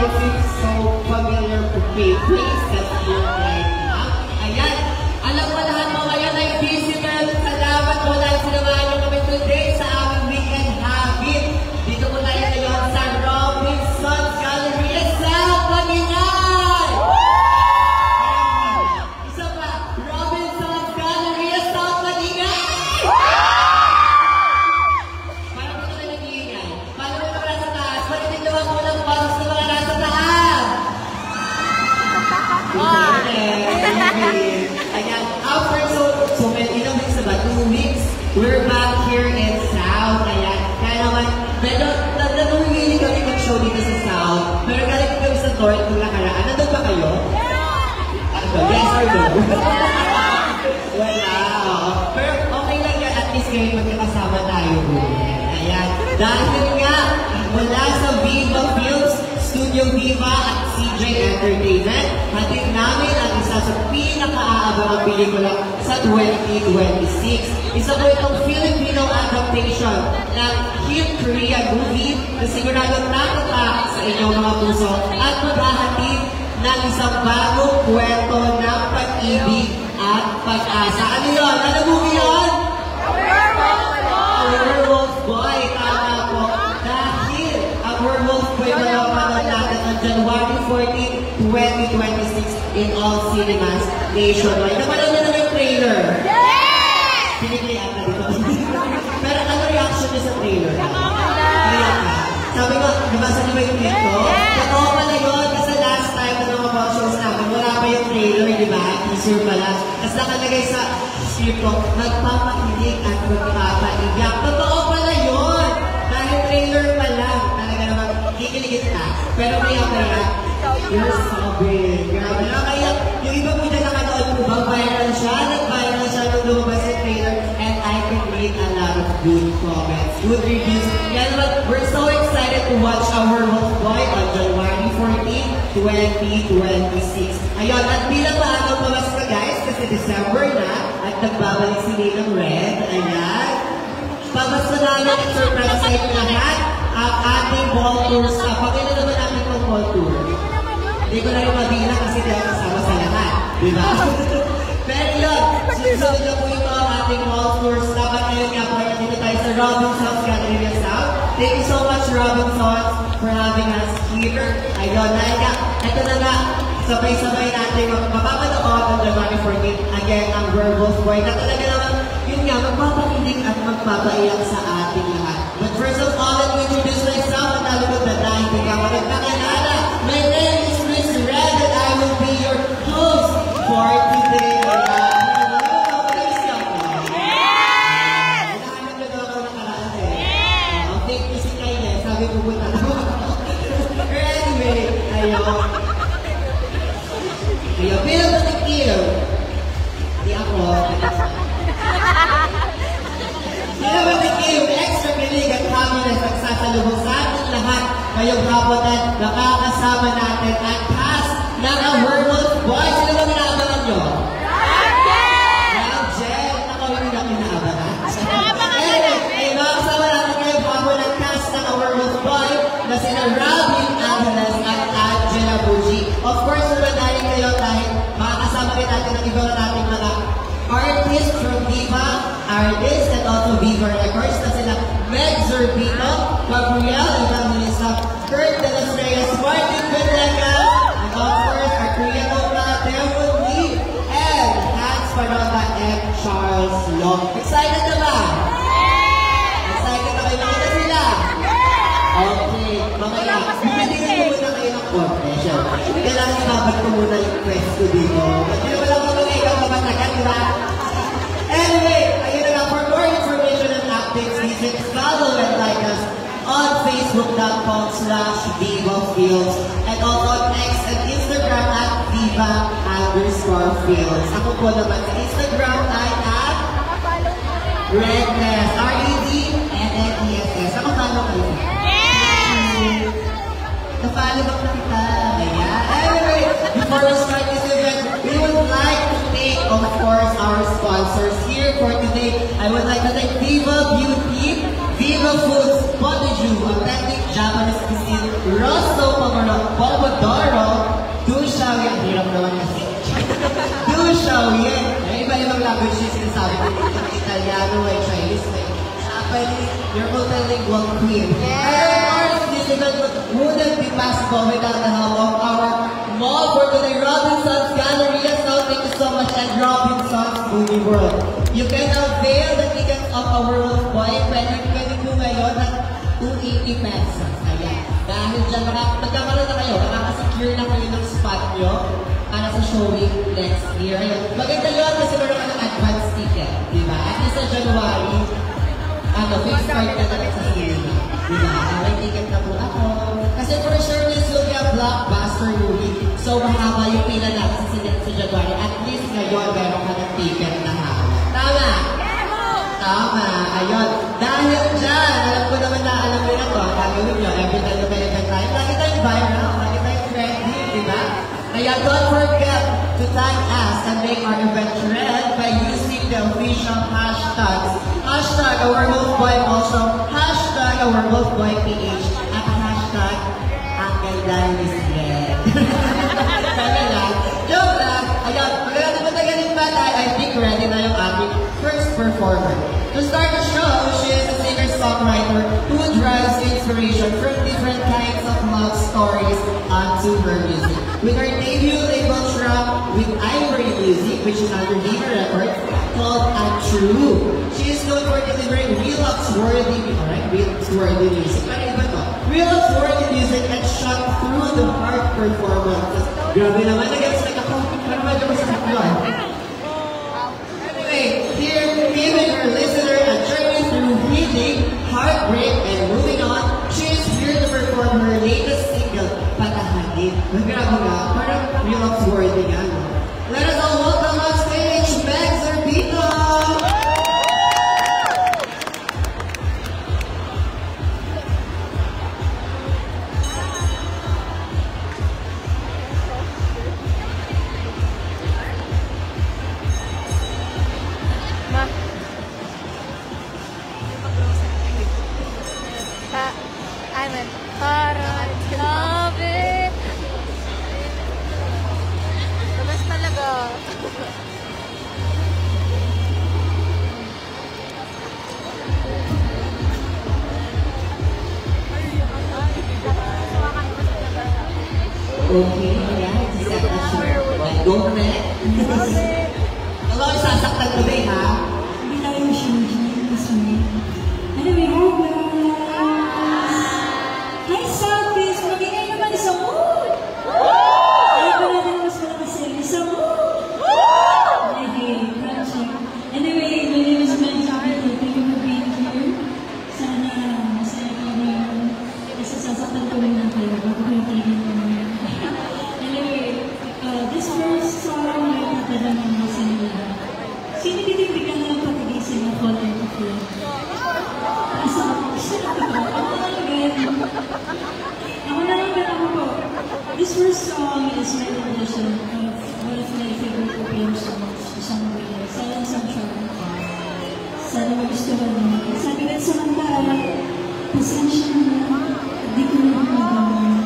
can see so familiar faces here right now. Ayan, alam mo lahat mo ngayon ay visible. Salamat mo dahil sinamahan nyo kami today sa aming weekend habit. Dito po tayo ngayon sa Robinson's Galleria sa Panginoon! Isa pa, Robinson's Galleria sa Panginoon! Parang ito na nag-iingay. Paano mo naman nasa taas? Palitin naman po ng pasok sa mga nasa taas! Ayan, after so many weeks, about 2 weeks, we're back here in South. Ayan, kaya naman, medyo nagawili kami mag-show dito sa South. Pero galing kami sa North kung nakaraan. Nandun ba kayo? Yes or no? Wala. Pero okay lang yan, at least ngayon magkakasama tayo. Ayan, dahil nga, wala sa Viva Films, Studio Viva at CJ Entertainment, hatid namin ang isa sa pinaka-aabangang pelikula sa 2026. Isa po itong Filipino adaptation ng hit Korean movie na siguradong nakaka sa inyong mga puso at maghahatid ng isang bagong kwento ng pag-ibig at pag-asa. Ano yun? Ano movie yun? Werewolf Boy. Tama po. Dahil ang Werewolf Boy malapanood natin on January 14, 2026 in all cinemas nationwide. Napanood niyo na yung trailer? Yes! Pinigli ata dito. Pero ano reaction niyo sa trailer? Kaya ka. Sabi ko, nabasa niyo ba yung tweet ko? Totoo pala yun. Kasi last time na mga mga shows namin, wala pa yung trailer, di ba? Teaser pala. Tapos nakalagay sa script ko, magpapakilig at magpapaiyak. Totoo pala yun! Dahil trailer pa lang, talaga naman kikiligit ka. Pero kaya, you're so big. Grabe na. Kaya, yung iba po dyan nakanood ko ba, viral siya. Nag-viral siya nung lumabas yung trailer. And I can read a lot of good comments, good reviews. Yan naman, we're so excited to watch our Werewolf Boy on January 14, 2026. Ayun, at bilang maagaw pamas ka guys, kasi December na, at nagbabalik si Ninong Red. Ayan. Pabasta namin at surprise sa inyo lahat ang ating ball tour sa Pagkailan naman natin itong ball tour. Hindi ko na rin mabilang kasi tayo kasama sa lahat. Diba? Pero yun, susunod na po ito ang ating ball tour. Dapat ngayon nga po ay dito tayo sa Robinson's Galleria South. Thank you so much, Robinson's, for having us here. Ayun, dahil nga, ito na nga, sabay-sabay natin mapapanood ang January 14 again ang Werewolf Boy na talaga naman yun nga, magpapakilig at magpapaiyak sa ating lahat. But first of all, let me introduce myself at alam na dahil hindi ka magkakilala. My name is Miss Red and I will be your host for today. Anyway, ayun. Ayun, bilang matikil. Di ako. Bilang matikil, extra kilig at happiness ang sasalubong sa ating lahat ngayong haponan nakakasama natin at cast ng ang Werewolf Boy. Sino ba ginaabangan nyo? Ramjel! Ako hindi na pinaabangan. Anyway, ayun, makakasama natin ngayong haponan cast ng ang Werewolf Boy na sina Robin Angeles at Angela Bucci. Of course, naman kayo dahil makakasama rin natin ang iba na natin mga artists from Viva, artists and also Viva Records na sila Meg Zerbino, Gabrielle Evangelista, Kurt De Los Reyes, Martin Beneca, and of course, our Korean Opera, Devon Lee, and Hans Parota and Charles Long. Excited na ba? Excited na kayo makita sila? Okay, mamaya, bibigyan ko muna kayo ng confession. Kailangan ibabag ko muna yung quest ko dito. Hindi naman ako mga ikaw mabatagan, diba? Anyway, ayun na lang. For more information and updates, visit, follow, and like us on Facebook.com/VivaFilms and also on X and Instagram at Viva_Films. Ako po naman sa Instagram ay at Redness, REDNNESS. Ako follow kayo. Na-follow back na kita. Ayan. Anyway, before we start this event, we would like to thank, of course, our sponsors here for today. I would like to thank Viva Beauty, Viva Foods, Boniju, Authentic Japanese Cuisine, Rosso Pomoro, naman kasi. Do show, yeah. May iba-ibang language yung sinasabi ko. May Italiano, may Chinese, may Japanese. You're multilingual queen. Yeah. And of course, this event wouldn't be possible without the help of our mall for today, Robinson's Galleria. So thank you so much, and Robinson's Movie World. You can avail the tickets of our Wolf Boy. Pwede po ngayon at 280 pesos. Ayan. Dahil dyan, magkakaroon na kayo, makakasecure na kayo ng spot nyo para sa showing next year. Ayun. Maganda yun kasi meron ka ng advance ticket. Diba? At least sa January, fixed price ka na sa cinema. Diba? May ticket na po ako. Kasi for sure, this will be a blockbuster movie. So, mahaba yung pila natin sa January. At least ngayon, meron ka ng ticket na haba. Tama! Tama! Ayun. Dahil dyan, alam ko naman na alam nyo na to, ang gagawin nyo, every time na may event tayo, lagi tayong viral, lagi tayong trendy, diba? Kaya don't forget to tag us and make our event trend by using the official hashtags. Hashtag our Wolfboy also, hashtag our Wolfboy PH, at hashtag ang ganda ni Red. Sana lang. Joke lang. Ayun, pagkala na matagalin pa tayo, I think ready na yung ating first performer. To start the show, she is a singer-songwriter who drives inspiration from different kinds of love stories onto her music. With her debut label track with Ivory Music, which is under Diva Records, called Untrue. She is known for delivering real love-worthy music. Real love-worthy music and shot through the heart performances. Grabe naman, nag-gets like ako. Pero medyo masakit yun. Anyway, here, giving her listener a journey through healing, heartbreak, and moving on, she is here to perform her latest single, Patahanin. Grabe nga, parang real love-worthy nga, no? Let us all welcome on stage, Meg Zerbino! Love it! The best talaga. Okay, ayan. Set na siya. Go, Meg. Hello, sasaktan ko din, ha? Hindi tayo masyadong kasi. Anyway, hi guys! Hi Southeast! Magigay naman sa mood! Ayaw ko natin mas malakas sa mood! Okay, crunchy. Anyway, my name is Ben Charlie. Thank you for being here. Sana masaya kayo ngayon. Kasi sasaktan ko rin na kayo bago kayo tigil naman. Anyway, this first song ay tatalaman mo sa nila. Sino titibigyan na lang patigisin na fall into flame? This first song is my rendition of one of my favorite opium songs, isang way, Silence and Charm. Sana magustuhan niyo. Sabi nga sa kanta, pasensya na, di ko na magawa.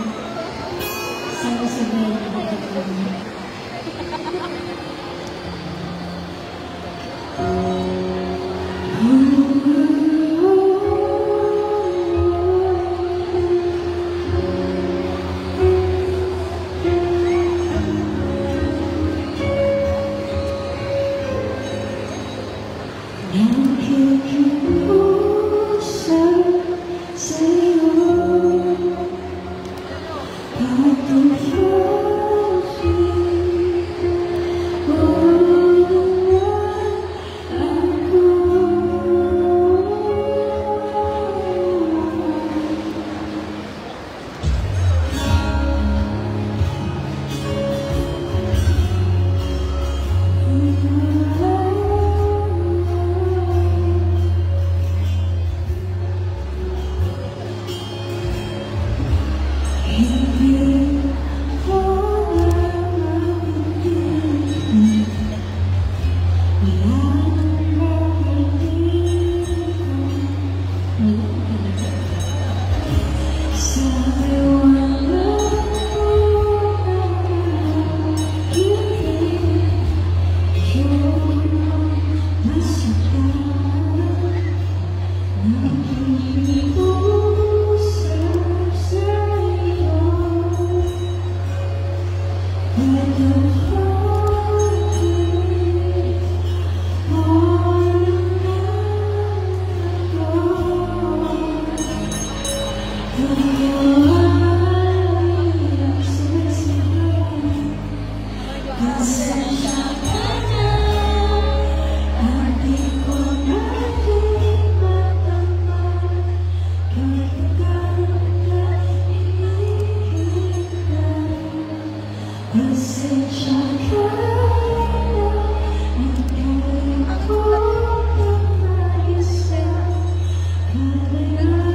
Sana sabihin na magagawa. Pasensya ka na, ikaw ko na mag-isa. Kaya sa kumain ng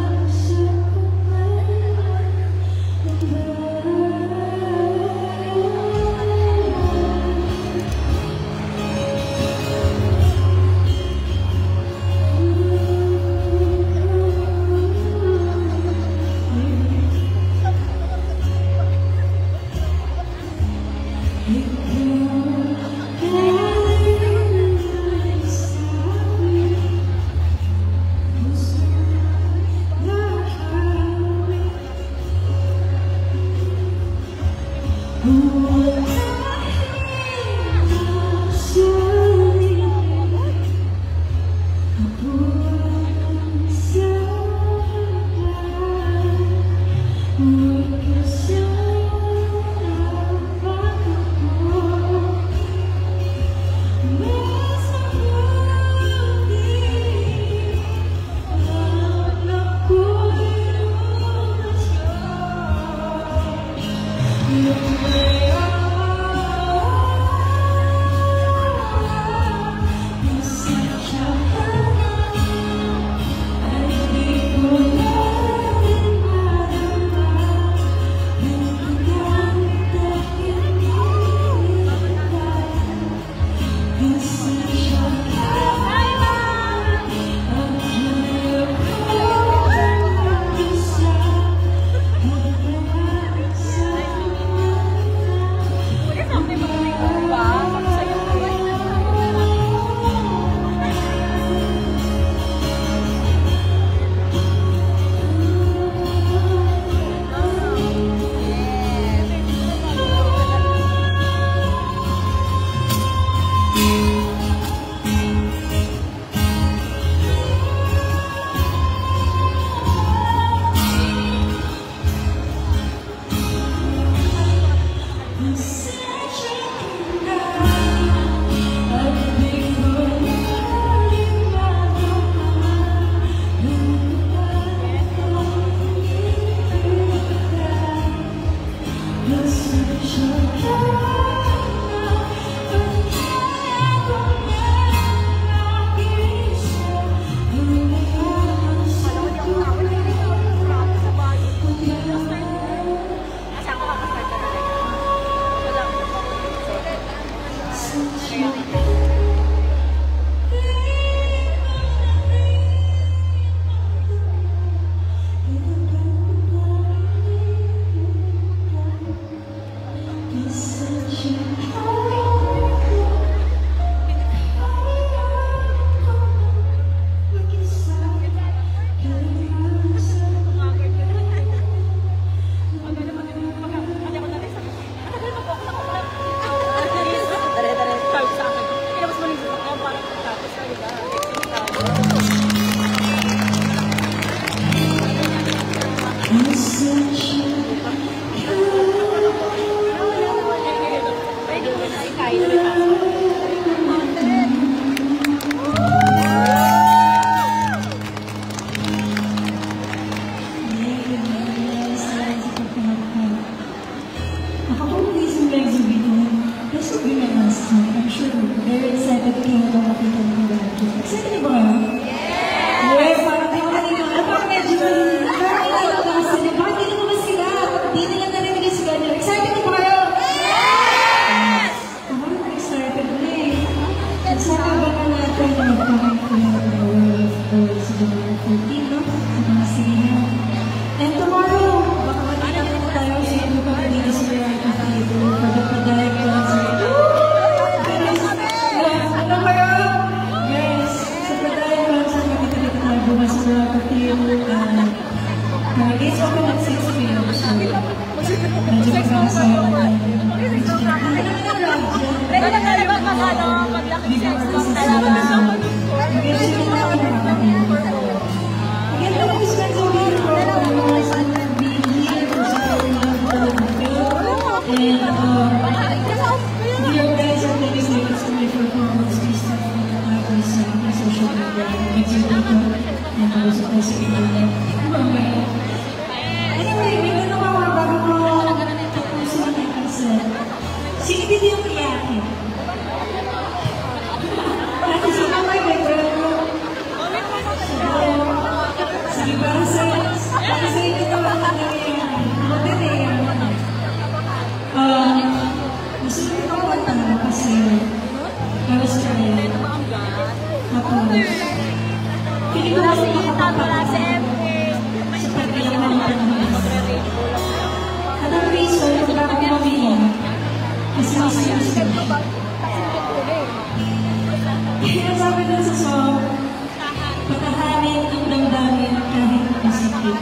Kasi kaya sabi dun sa song, patahanin ang damdamin kahit masakit.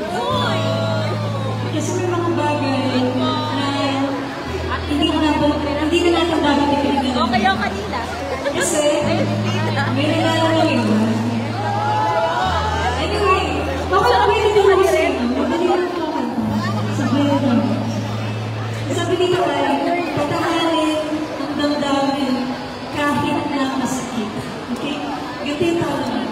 Kasi may mga bagay na hindi na natin dapat ipinagin. Okay yung kanina. Kasi may nilalaro iba. Anyway, okay lang may nito ko sa inyo. Madali lang ito kanta. Sabi nito. Sabi dito ay, patahanin ang damdamin kahit na masakit. Okay? Ganito yung tao naman.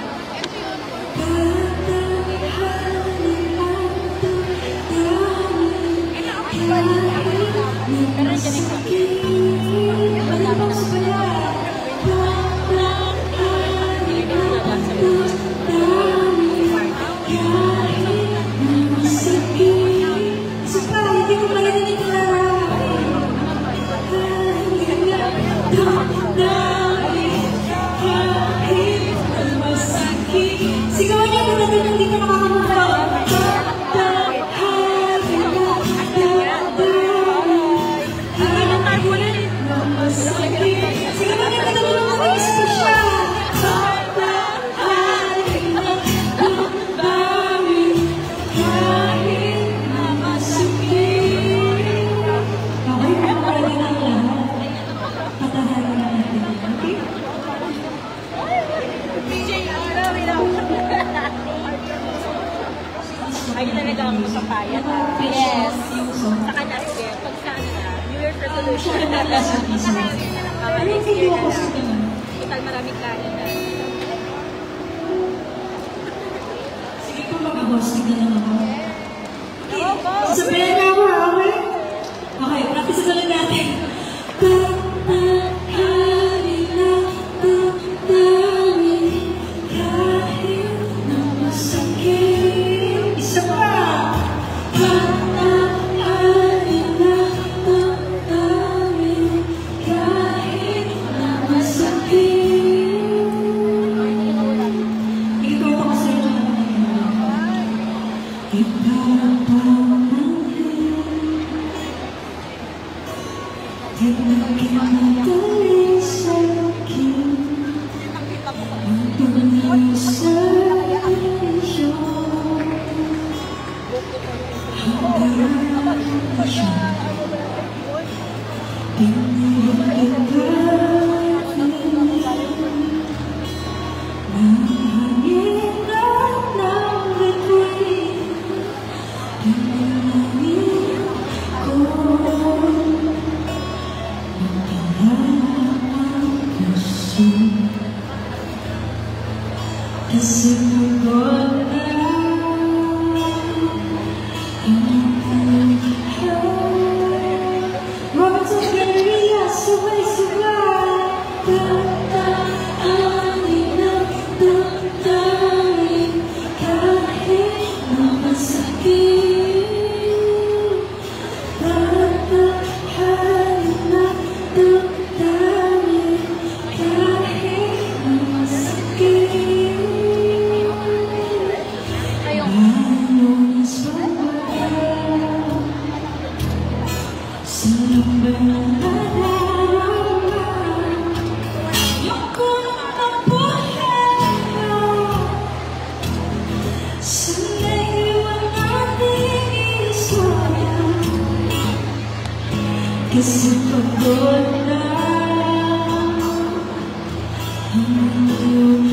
Sigawan niya kung natin hindi ka nakakamukha. Sigawan niya kung natin mag-iisip pa siya. Okay, pwede na lahat. Patahanan natin. Okay? Ay, talaga ang masapayat. Yes. Sa kanasya, pag sana, New Year's resolution. Ano yung video ko sa inyo? Total maraming kanin na. Sige po, mag-hosting na lang ako. Go, go! Sabayan na ako, okay? Okay, practice na lang natin. Patahanin na damdamin kahit na masakit. Isa pa! Patahanin na damdamin kahit na masakit. Ikaw ako sa inyo. Ikaw ang panahon. Di na kinagaling sa akin. Ang tunay sa iyo. Hanggang siya. Kasi pagod na Robinson Galleria, sabay-sabay Tataanin ang damdamin kahit na masakit. Tataanin ang damdamin kahit na masakit. Anong isbabay sa lumbang nadarama yung kunong ng buhay mo sa naiwan nating istorya kasi pagod na ang iyong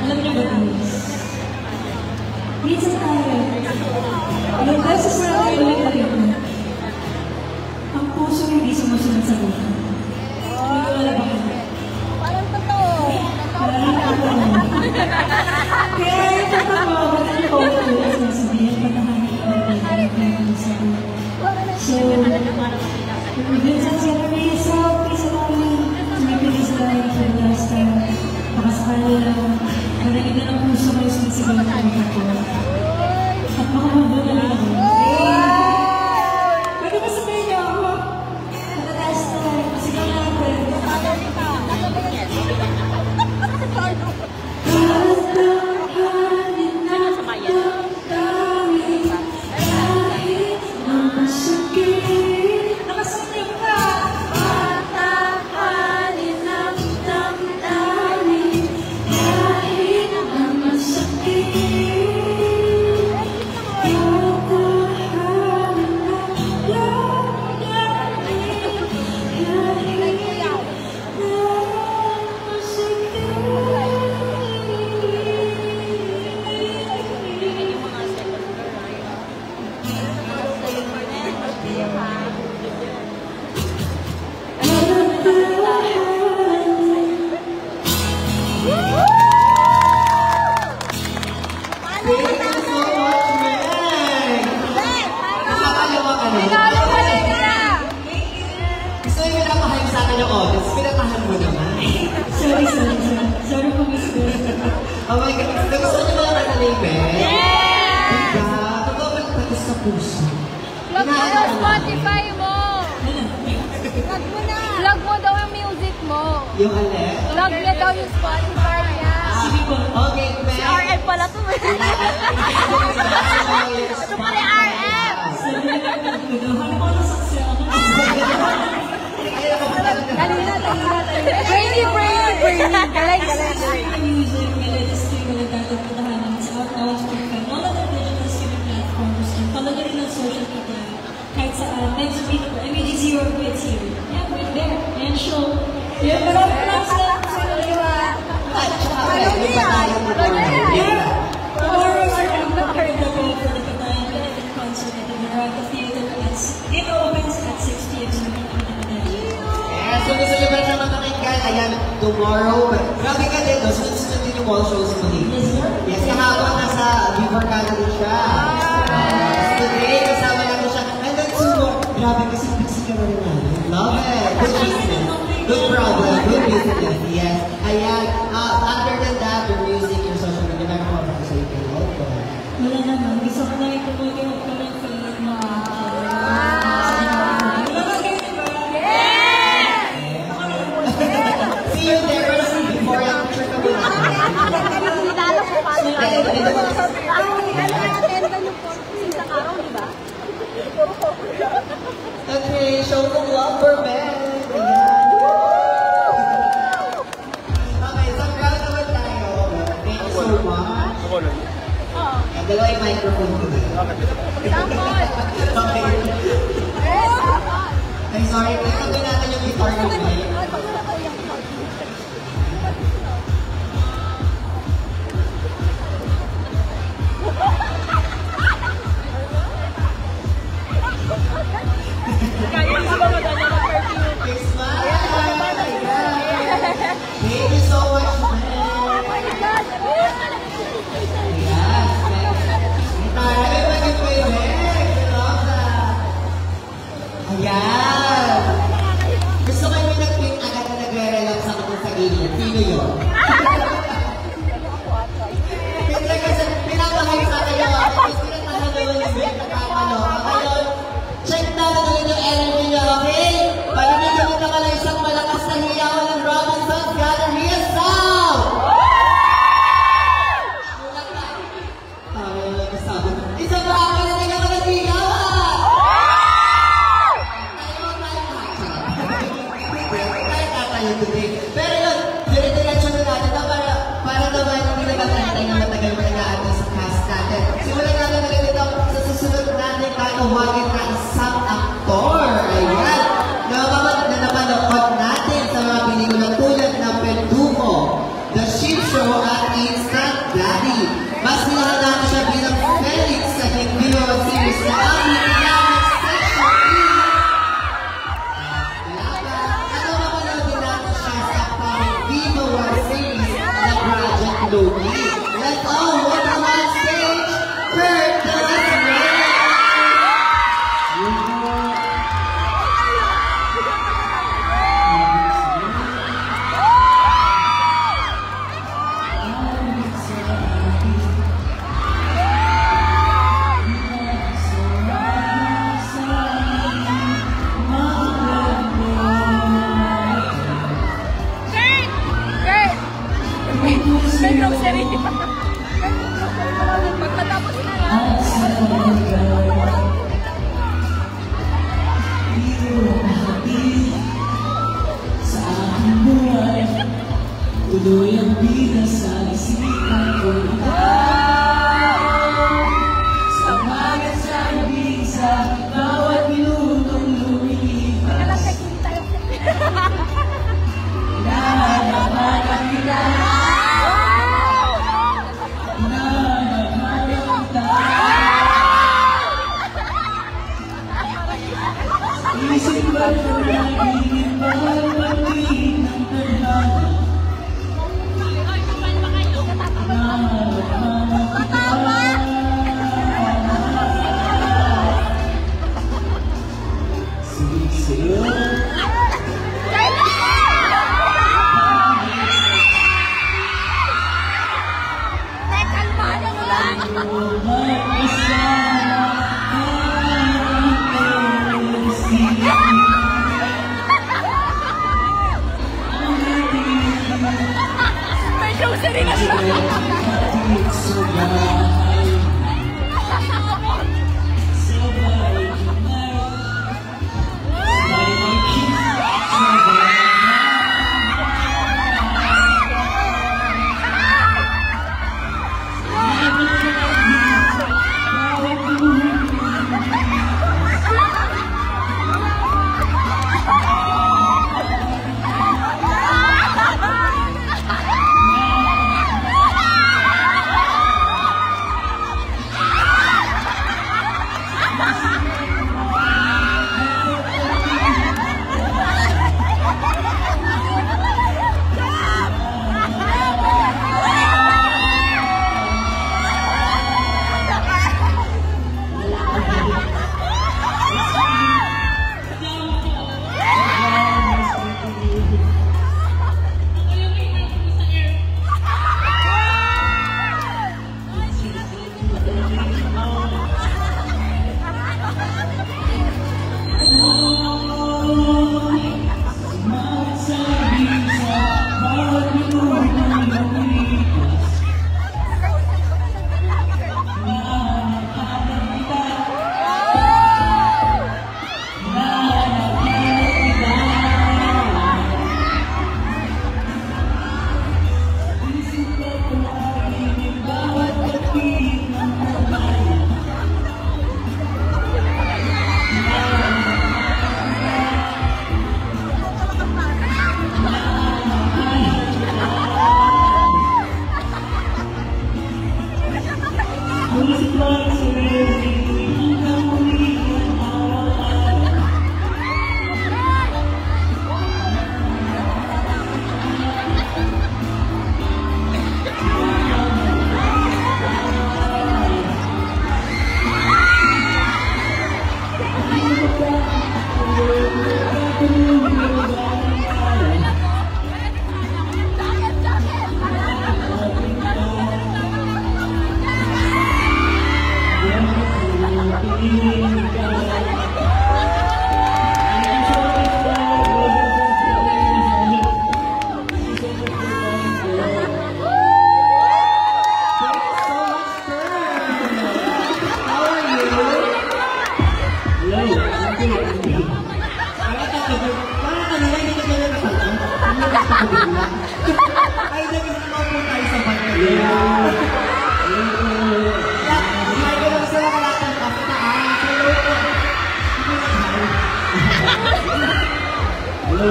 Alam niyo ba, guys? Minsan tayo, ilang beses na tayo ulit-ulit na, ang puso hindi sumusunod sa buhay. Wala ba kayo? Parang totoo. Parang totoo. Kaya yung totoo, ba't ang paulit-ulit sinasabihan, patahanap ko ang pagkakas sa buhay. So, minsan siya kami sa pisa namin, sumipilis tayo for the last time. Makasakali lang, narinig na ng puso ko yung sinisigaw na kami ako. At makamagod na rin ako. Pwede ba sabihin niyo ako? Nakataas tayo, masigaw natin. Tatahanin na ang dami, kahit na masakit. Nakasakit ka! Tatahanin ang damdamin, kahit na masakit. Tatahanin ang damdamin, kahit Thank you so much, Meg! Nakakalawang ano? Gusto yung pinatahan sa akin yung audience, pinatahan mo naman. Sorry. Sorry po, Miss Girl. Oh my God, gusto niyo mga nakalay, Meg? Diba? Totoo ba natin sa puso? Plug mo yung Spotify mo. Plug mo na. Plug mo daw yung music mo. Yung alin? Plug niya daw yung Spotify niya. Sige po. Okay, Meg. Si RF pala to. Ito pala yung RF. Sabi na lang ko, hanap ako ng saksya. Kanina. Brainy. Galing. Music, melodistic, nagtatatahanan sa Outlaws Podcast, all other digital streaming platforms, and follow na rin ang social media. Kahit saan, next week po, MAG0 po, it's here. Yeah, we're there. And show. Yeah, maraming salamat sa inyo. Tomorrow, we're going to prepare for the Katayan Benefit Concert at the Maraca Theater. It opens at 6 p.m. So, Yes, so gusto niyo ba naman pakinggan? Ayan, tomorrow. Grabe ka din, no? Sunod-sunod din yung wall shows mo dito. yes, sir. Yes, kahapon nasa Vivar Canada siya. Today, kasama natin siya. And then tomorrow, grabe kasi busy ka na rin natin. Love it. Good business. Good problem. Good business. Yes. Ayan. Other than that, your music, your social media, meron ko ako sa ikaw. Wala naman. Gusto ko na i-promote yung upcoming film na See you there. Before yung picture ka muna. Nilalo ko pa. Isang araw, di ba? Okay, show some love for Ben. Okay, so proud naman tayo. Thank you so much. Oo. Dalawa yung microphone ko din. Sample. Okay. Ay, sorry. Tanggalin natin yung guitar ko din. Okay, smile. Thank you so much, Ben. Yes, Ben. Tara, may magiging tawagin na isang aktor. Ayan. Na napanood natin sa mga pelikula tulad ng Pendumo, The Ship Show at Instant Daddy. Mas nilahan natin siya bilang Felix sa Hingyo series na ang Hingyaman Section E. Ano mapanood din natin siya sa parang Viva War series na Project Loki. Let's all welcome on stage, Kurt Dustin! Pagkatapos na lang. Tuloy ang bida sa isipan ko. Sa magat sa ibig sa bawat minutong lumilipas. Nanaman kita. Nanaman kita. Isip ba na nagiging pagpapagin ng tadhana? Hello,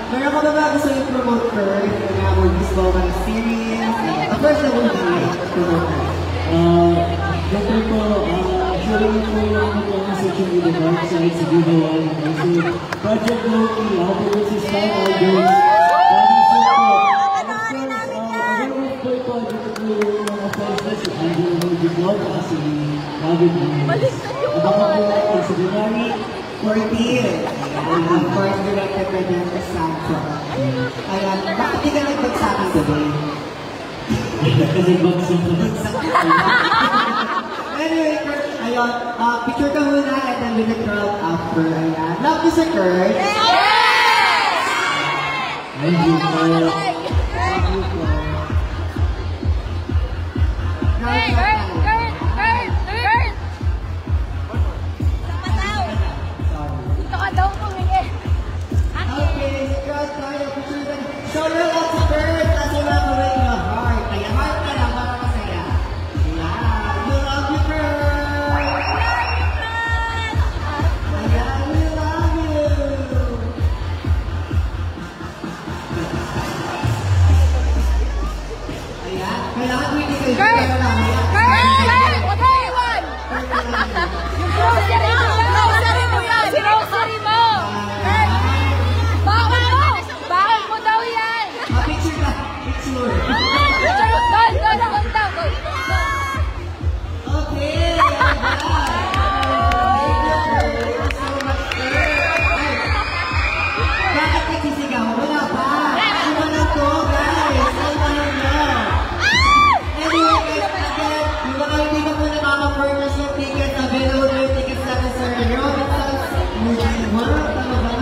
meron ka ba ba gusto yung promote first? Mga movies ba ka ng series? First na muna promote. Siyempre po, showing po yung ano po ang social media website sa Giveaway. Also, Project Loki, how to do this time all days. Available po ito dito po yung mga friends si Andrew Movie Vlog at si David Movie. Abangan po natin sa January 14. Of course, directed by Dr. Sancho. Ayan, bakit di ka nagbagsakan today? kasi bagsak na. Anyway, Kurt, ayun, picture ka muna and then with the crowd after. Ayan. Love you, Sir Kurt. Thank you po. Okay, crowd tayo, picture ka. Show your love to Kurt as you love away your heart. Kaya heart ka lang para masaya. Ayan, we love you, Kurt. Ayan, we love you. Ayan, kailangan mo hindi kayo. Picture ka, picture. Okay, bakit nagsisigaw? Wala pa. Iba na to, guys. Almahan nyo. Anyway, guys, again, yung mga hindi pa po nakaka-purchase yung tickets, available yung tickets natin sa Robinson's Movie World. Tama ba?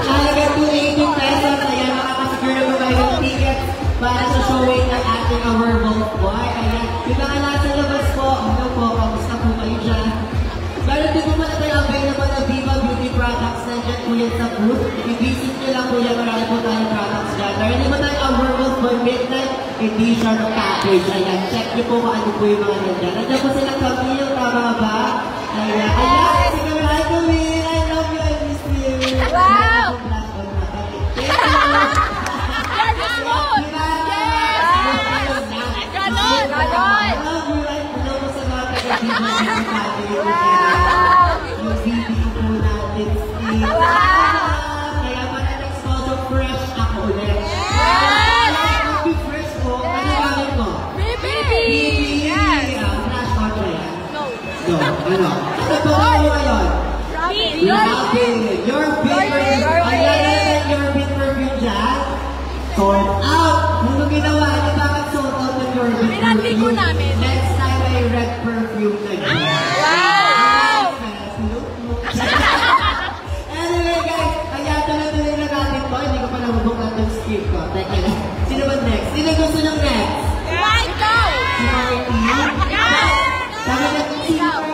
Halaga 280 pesos. Ayan, makakasecure na po kayo ng tickets para sa showing ng ating Our Wolf Boy. Ayan, yung mga nasa labas po, ano po, kamusta po kayo dyan? Meron din po pala tayo available na Viva Beauty products. Nandiyan po yan sa booth. I-visit nyo lang po yan. Marami po tayong products dyan. Meron din po tayo Our Wolf Boy Midnight Edition package. Ayan, check nyo po kung ano po yung mga nandiyan. Nandiyan po sila Camille, tama ba? Ayan, ayan, sige maraming Camille. I love you, I miss you. Wow! Yung video po natin kaya pa na-expose fresh ako ulit. Happy fresh po. Ano gamit mo? BB! Flash on ba yan? No. Ano? Ano po kayo ngayon? Your favorite. Ayan natin your big perfume dyan. Sold out. Ano ginawa? Ano bakit sold out ng your big perfume? Next time ay red perfume na yun. Anyway guys, kaya tuloy-tuloy na natin to. Hindi ko pa nabubukat ng script ko. Teka lang. Sino ba next? Sino gusto nyo next? Si Marty? Sabi na si Marty.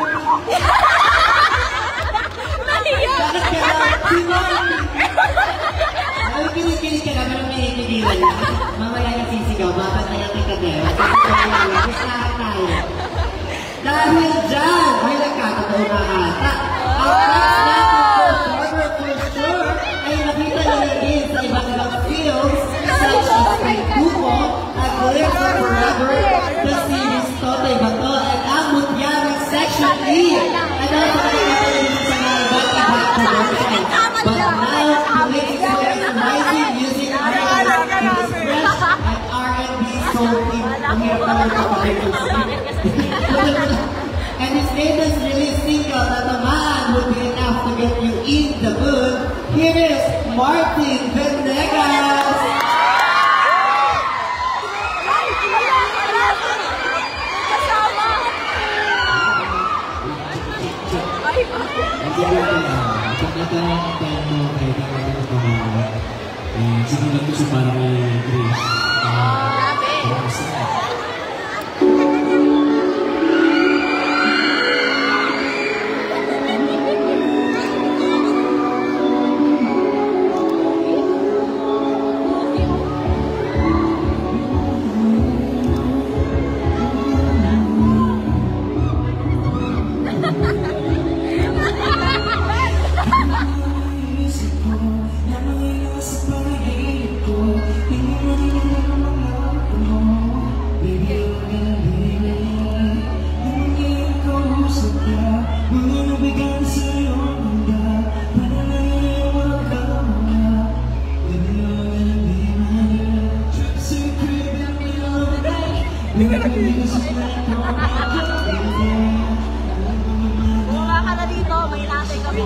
Bakit ka lang? Si Marty. Ay, kinikilig ka naman ang minitigilan niya. Mamaya nasisigaw. Mapatayan kita din. Gustahan tayo. Dahil dyan, may nagkakataon na ata. Ang next natin for sure ay nakita nyo na din sa ibang fields such as Pintupo, at Glimpse of Forever, the series Totoy Bato, at ang Mutyaring Section E. At ang pakikita nyo sa mga back-to-back promotion. But now, Glimpse is rising music artists to express at R&B soul team. Ang hirap naman kapakita. And his latest release single, Tatamaan, would be enough to get you in the mood. Here is Martin Venegas! Sinulat ko siya para kay Grace. Buka ka na dito, may latte kami.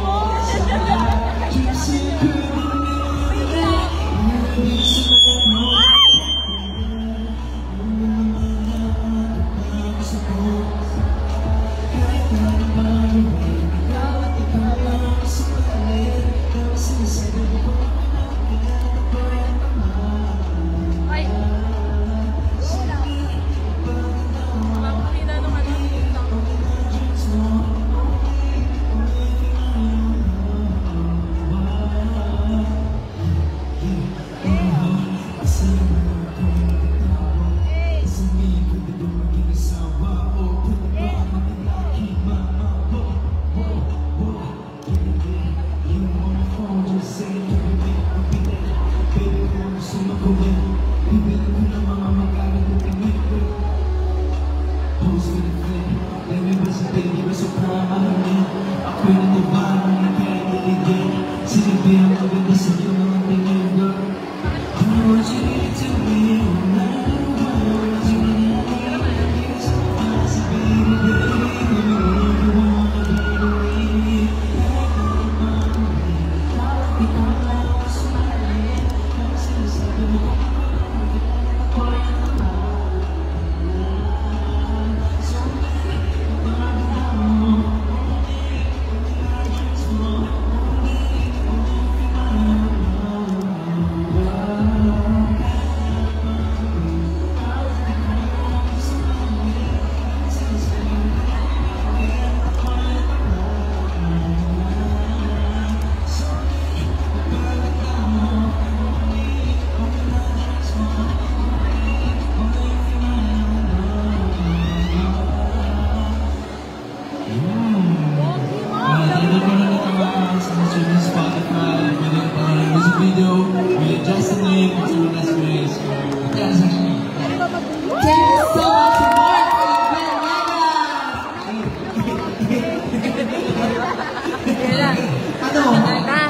Ay.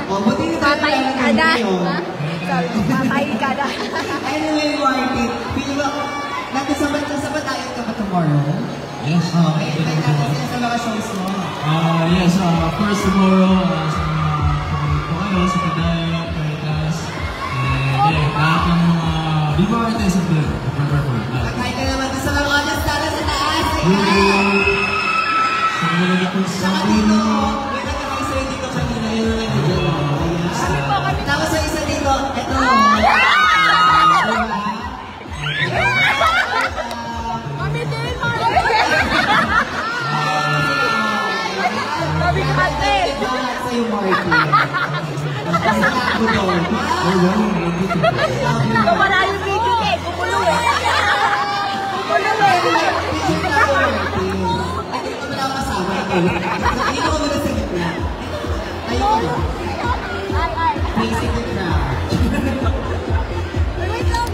Makakita nung ano. Patay ka na. Anyway, Marty, feel mo, nagkasabot tayo ka ba tomorrow? Yes. Okay, nagkakasya sa mga shows mo. Yes, first tomorrow, sa kayo, sa Kadaya, Caritas, and yeah, lahat ng mga Viva Artes of the November 4. Nakay ka naman sa mga audience tala sa taas. Sa mga nagkakos sa Saka dito, may nakakaisa dito kanina, yun lang dito. Tapos sa isa dito, ito. Kami din, Kami kate. Sa'yo, Marty. Ako doon. Wala yung video eh. Kumulo eh. Kumulo eh. Ay, dito na ako kasama. Dito ko muna sa gitna. Ayun. Ay. Facing the crowd. Wait lang.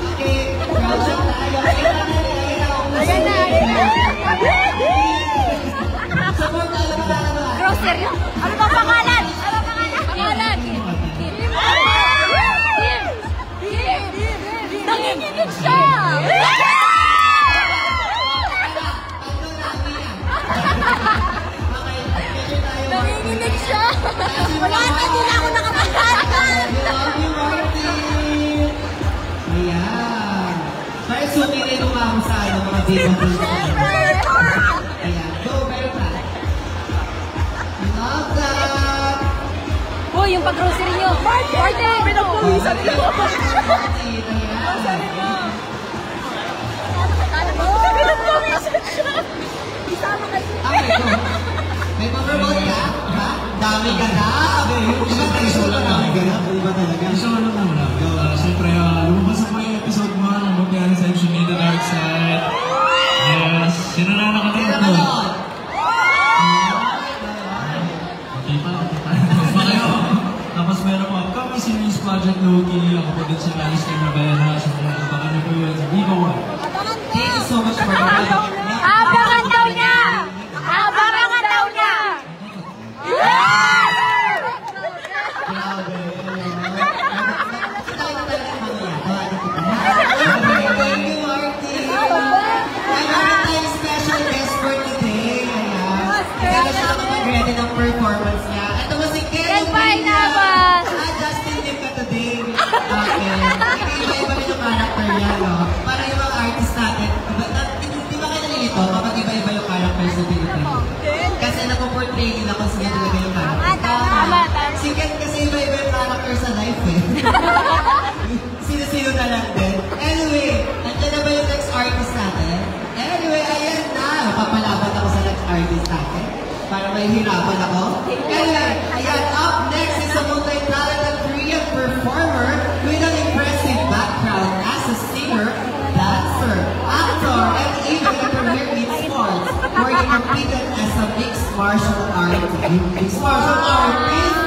Okay, crowd shot tayo. Ayan na. Support tayo para ba? Grocery. Ano ba pangalan? Pangalan. Nanginginig siya. Nanginginig siya. Wala na, hindi na ako nakapagkatan. Love you, Marty! Ayan. Kaya suki rin umamo sa mga dito. Ayan. Go, meron pa. Love that! Uy, yung pag-grocery nyo. Marty! Pinagpawisan nyo. Marty, ayan. Pinagpawisan siya. Isama kayo. Okay, go. May promote ka? Ha? Dami ka na? Iso lang talaga. Iso lang muna. Siyempre, lumabas ako yung episode 1 ng Bukyan Section in the Dark Side. Yes, sino na nakatapos Sino doon? ka doon? Ice Cream Ravenna. So, abangan niyo po yun sa Viva One. Thank you so much for your Abangan daw niya! Abangan daw niya! Grabe. Kita kita talaga mamaya. Tawagin kita. Thank you, Marty. Meron tayong special guest for today. Ayan. Kaya siya naman mag-ready ng performance niya. Ito mo si Ken Painabas! Justin din ka today. Okay. Iba-iba rin yung character niya, no? Para yung mga artist natin. Di ba kayo nalilito kapag iba-iba yung character sa Pilipino? Kasi napoportray nila kung sino talaga yung character. Tama. Si Ken kasi iba-iba yung character sa life, eh. Sino-sino na lang din. Anyway, nandiyan na ba yung next artist natin? Anyway, ayan na. Papalaban ako sa next artist natin. Para may hirapan ako. Anyway, ayan. Up next is a multi-talented Korean performer with an impressive background as a singer, dancer, actor, and even a career in sports, where he competed as a mixed martial artist. Mixed martial artist?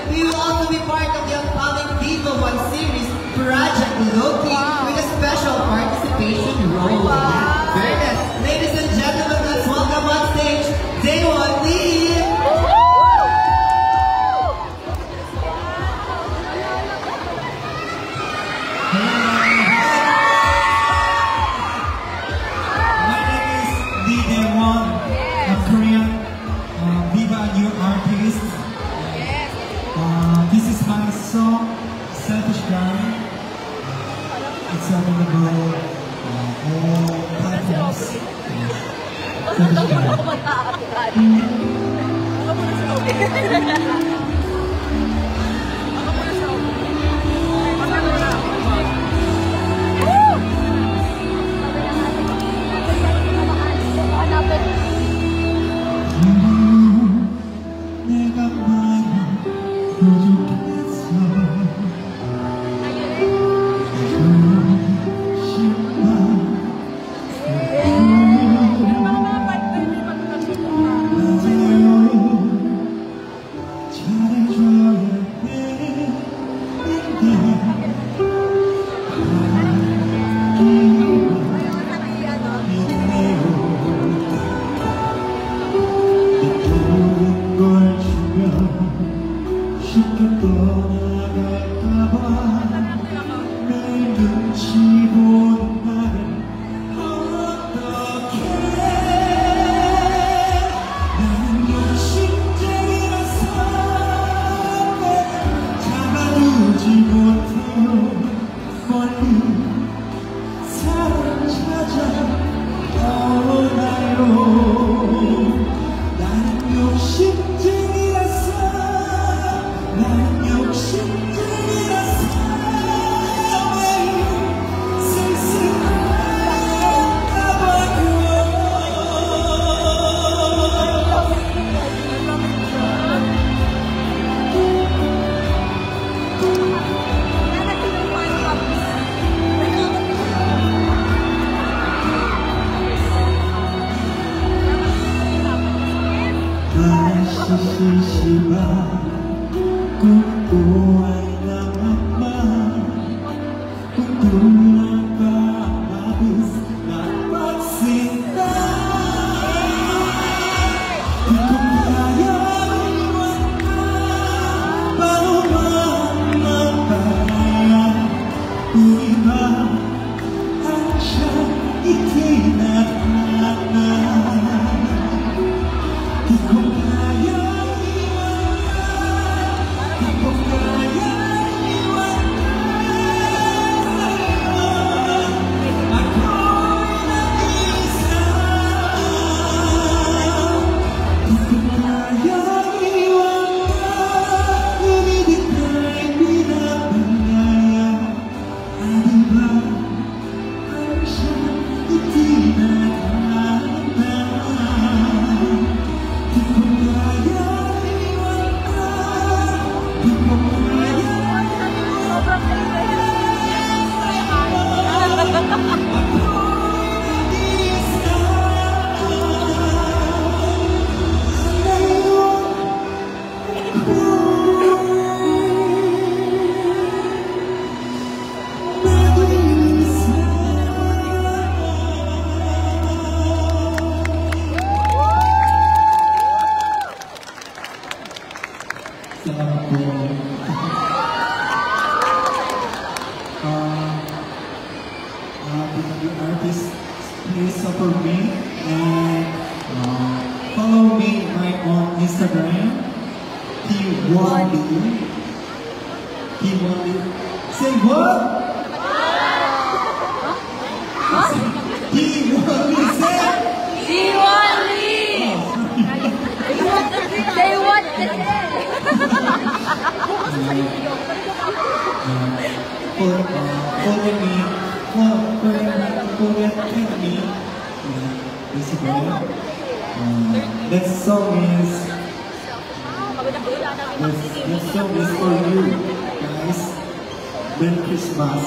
We will also be part of the upcoming Viva One series, Project Loki, with a special participation role. Very nice. Ladies and gentlemen, let's welcome on stage, Daewon Lee. My name is Lee Daewon, a Korean Viva New artist. This is my song, Selfish Guy. It's available all platforms. Selfish Guy. 내가 많이 부족했어. 쉽게 떠나갈까봐 내 눈치 보는 나를 어떡해. 나는 욕심쟁이라서 잡아두지 못해요. 멀리 사랑 찾아 떠나요. 나는 욕심쟁이라서 나는 욕심쟁이라서 매일 쓸쓸한가 봐요. Masisisiba kung buhay na mama, kung tulang ka habis na pagsinta. Di ko kaya iwan ka, paano man magpapaya kung iba ang siyang itinatnan. Di ko kaya iwan ka, please support me and follow me on Instagram. P1D. Say what? P1D. Say. Say what? Follow me. Instagram. That song is for you guys. Merry Christmas.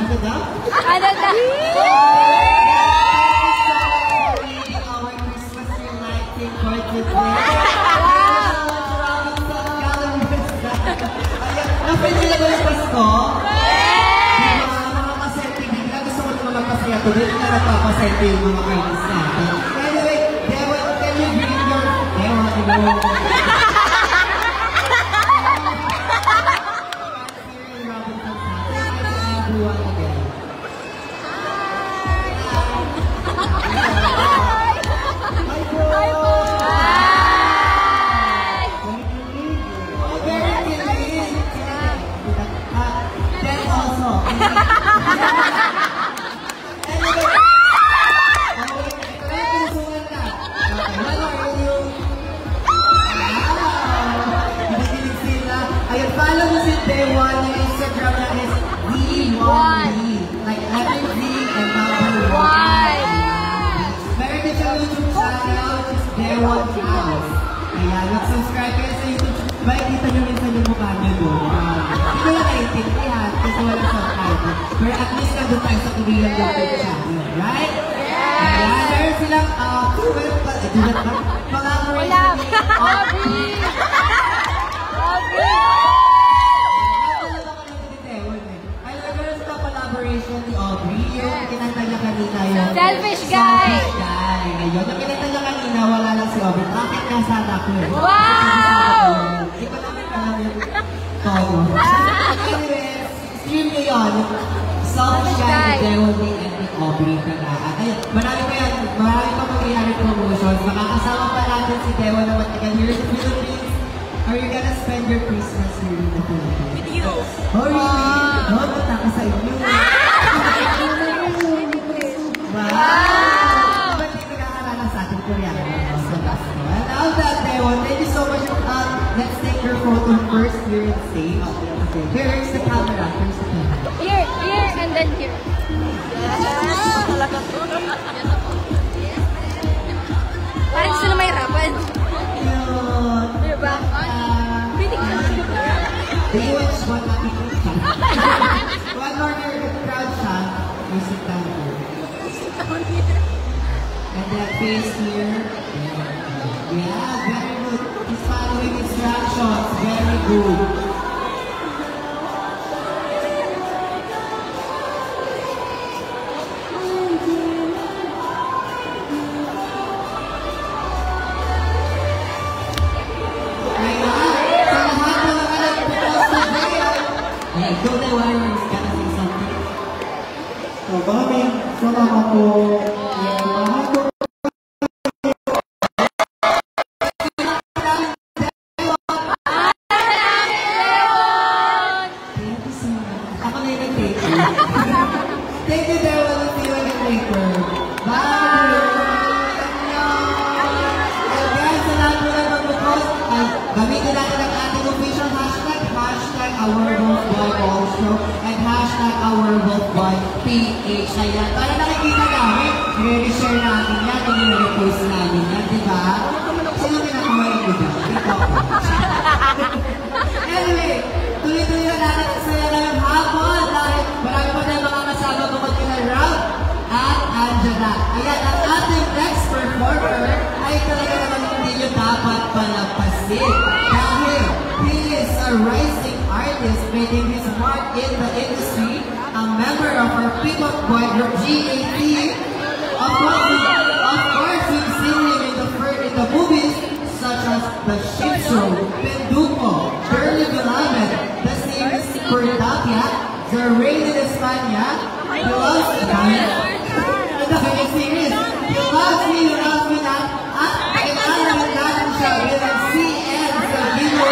Ano na? Our Christmas lighting for today. Celebrate nila ba yung Pasko? Yes! Mga ka-selfie bigla. Gusto ko naman magpasaya to. Dito na nagpapaselfie yung mga artists natin. Anyway, Dewa, can you bring your... Dewa, everyone again. Follow mo si Dewa na Instagram na is D1D. Like letter D and number 1. Meron din siyang YouTube channel, which is Dewa House. Ayan, mag-subscribe kayo sa YouTube. Makikita nyo minsan yung mukha niyo doon. Hindi ko lang naiintindihan kasi walang subtitle. Pero at least nandun tayo sa kubilang YouTube channel. Right? Ayan, meron silang collaboration. Ni Aubrey, yung kinanta niya kanina yung Selfish guy! Ayun, yung kinanta niya kanina, wala lang si Aubrey. Bakit kasama ko eh? Wow! Hindi ko naman alam yung tono. Anyway, stream niyo yun. Selfish guy, ni Dewa and ni Aubrey ka. At ayun, marami pa yan. Marami pa mangyayari promotions. Makakasama pa natin si Dewa na matagal here in the Philippines. Are you gonna spend your Christmas here in the Philippines? With you! Oh, really? Oh, mataka sa inyo. Wow! Ba't hindi nag-aalala sa ating Koreano? And now that, Dewa, thank you so much. Let's take your photo first here and stay. Okay. Here's the camera. Here's the camera. Here, and then here. Parang gusto na mahirapan. Cute. Diba? Pinig ka. Do you watch one happy Christmas? One more crowd shot. Music down here. And that face here. Yeah, very good. He's following instructions. Very good. Go there, Warriors. Gotta say something. So, maraming salamat po. Mahal po. Thank you so much. Ako na yung nag-take you. Thank you, Dewa. We'll see you again later. Bye! Again, sa lahat mo na mag-post, gamitin natin ang ating official hashtag, hashtag #OurWolfBoyAllShow, and hashtag #OurWolfBoyPH. Ayan, para nakikita namin, i-share natin yan, i-repost namin yan, di ba? Sino kinakaway ko ba? Ito. Anyway, tuloy-tuloy na natin ang saya ngayong hapon dahil marami pa tayong mga kasama ko mag-kina Rob at Angela. Ayan, ang ating next performer ay talaga naman hindi nyo dapat palampasin dahil he is a rising artist making his mark in the industry, a member of our Peacock Boy group GAT. Of course, we've seen him in the movies such as The Ship Show, Penduko, Girly Beloved, the series Portapia, The Rain in España, He Loves Me Not, the series He Loves Me, You Love Me Not, at kailangan natin siya bilang CN sa video.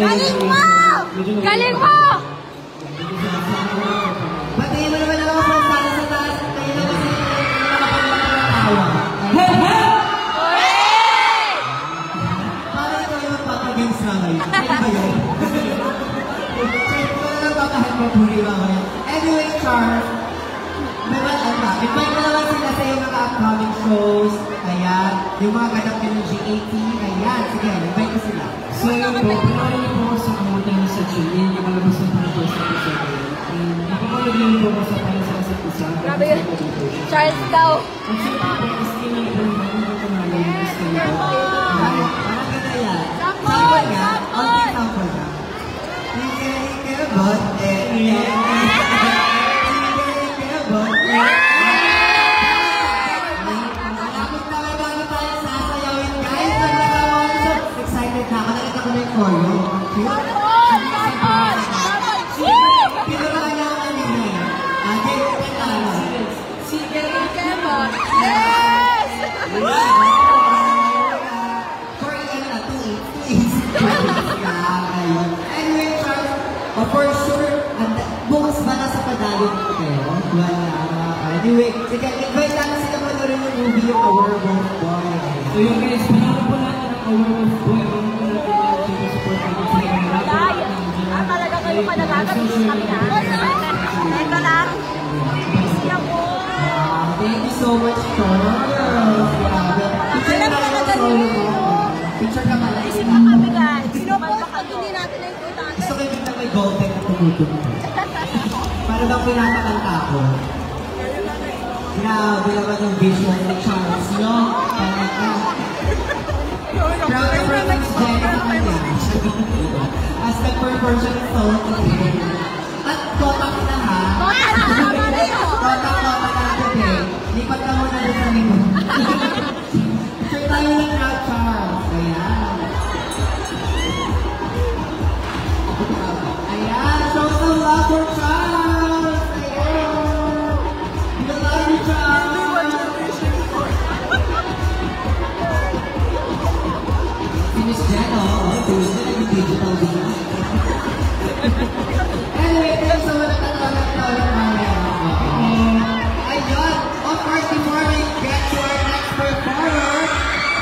Galing mo! Galing mo! Pati mo naman ako sa sana sa taas. Tayo na kasi nakapagpapatawa. Para ito yung papagames na ngayon. Ano ba yun? Check ko na lang papahagpapuri ba ngayon. Anyway, Charles, invite mo naman sila sa yung mga upcoming shows. Ayan, yung mga ganap yun ng GAT. Ayan, sige, invite ko sila. So yun po, pinawala niyo po ako sa kamutan niyo sa Chile, yung malabas ng mga first episode. And napapalad niyo po ako sa parang sa isa't isa. Grabe yun. Charles daw. At sa ito po, is kailan po yung mga pangalan yung gusto niyo po. Parang ganda yan. Sample nga, only sample nga. Ike, but, excited na ako. Nakita ko na yung choreo. Pinagawa niya ako kanina eh. Jay, Yes! yun guys, panalo po natin ang Our Boy. Talaga kayo pa nagagalit kami na. Ito lang. Siya po. Thank you so much, Charles. Picture ka lang sa solo mo. Picture ka pala. Isip na kami guys. Sinopost pag hindi natin nakikita. Gusto ko yung may gold tech na tumutunog. Para bang pinatakanta ko. Grabe naman yung visual ni Charles, no? Grabe naman yung Jenny sa kanya. As nag-perform siya ng solo today. At kotak na ha. Kotak na today. Lipat ka muna doon sa likod. Picture tayo lang na, Charles. Ayan. Ayan, show some love for Charles! Ayan! We love you, Charles! Si Miss Jen, digital din. Anyway, thanks so much Ayun! Of course, before we get to our next performer,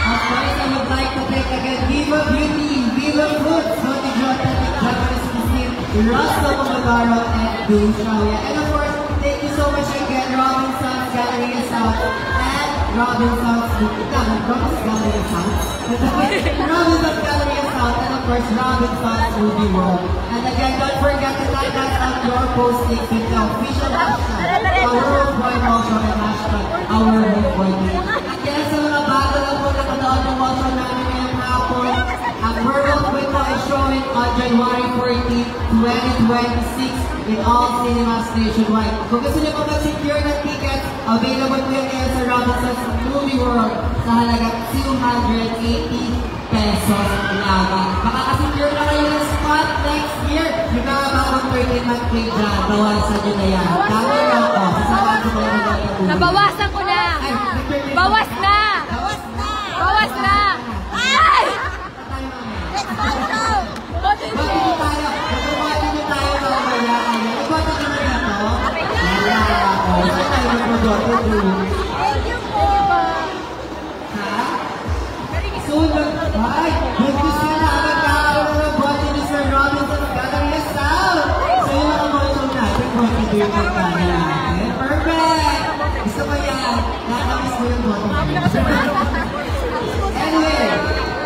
of course, I would like to thank again Viva Beauty, Viva Foods, Tony Jordan, Japanese Cuisine, Russell Magaro, and Dave Shawya. And of course, thank you so much again, Robinson's Galleria South, and Robinson's Galleria South, Robinson's Galleria South, and of course, Robinson's Movie World. And again, don't forget to tag us on your postings with the official hashtag, Our Boy Motion, and hashtag, Our Boy Motion. At yan sa mga bago lang po nakanood ng motion namin ngayong hapon, ang World Boy is showing on January 14, 2026 in all cinemas nationwide. Kung gusto niyo po mag-secure ng tickets, available po yan ngayon sa Robinson's Movie World sa halagang 280 pesos lamang. Makakasecure na kayo ng spot next year. Yung mga bagong 13-month free dyan, bawasan nyo na yan. Tama na ako. Sasamahan ko kayo ng Nabawasan ko na. Bawas na. Bawas na. Ay! Let's go! Bati nyo tayo. Bati nyo tayo mamaya. Bati nyo na ito. Wala ako. Saan tayo mag-bote doon? Thank you po. Ha? Soon lang. Ay! Buntis ka na. Magkakaroon ng bote ni Sir Robinson's Galleria South. So yung mga motion natin, bote doon yung pagkakaroon natin. Perfect! Gusto ko yan. Nakamiss mo yung bote. Anyway,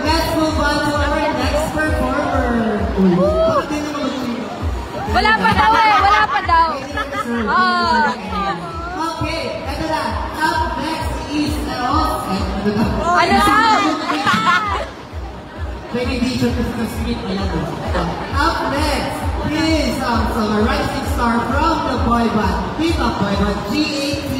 let's move on to our next performer. Wala pa daw eh. Wala pa daw. Oh. Okay, ito na. Up next is Ano daw? Pwede dito sa street. Up next is a rising star from the boy band, P-pop boy band, GAT.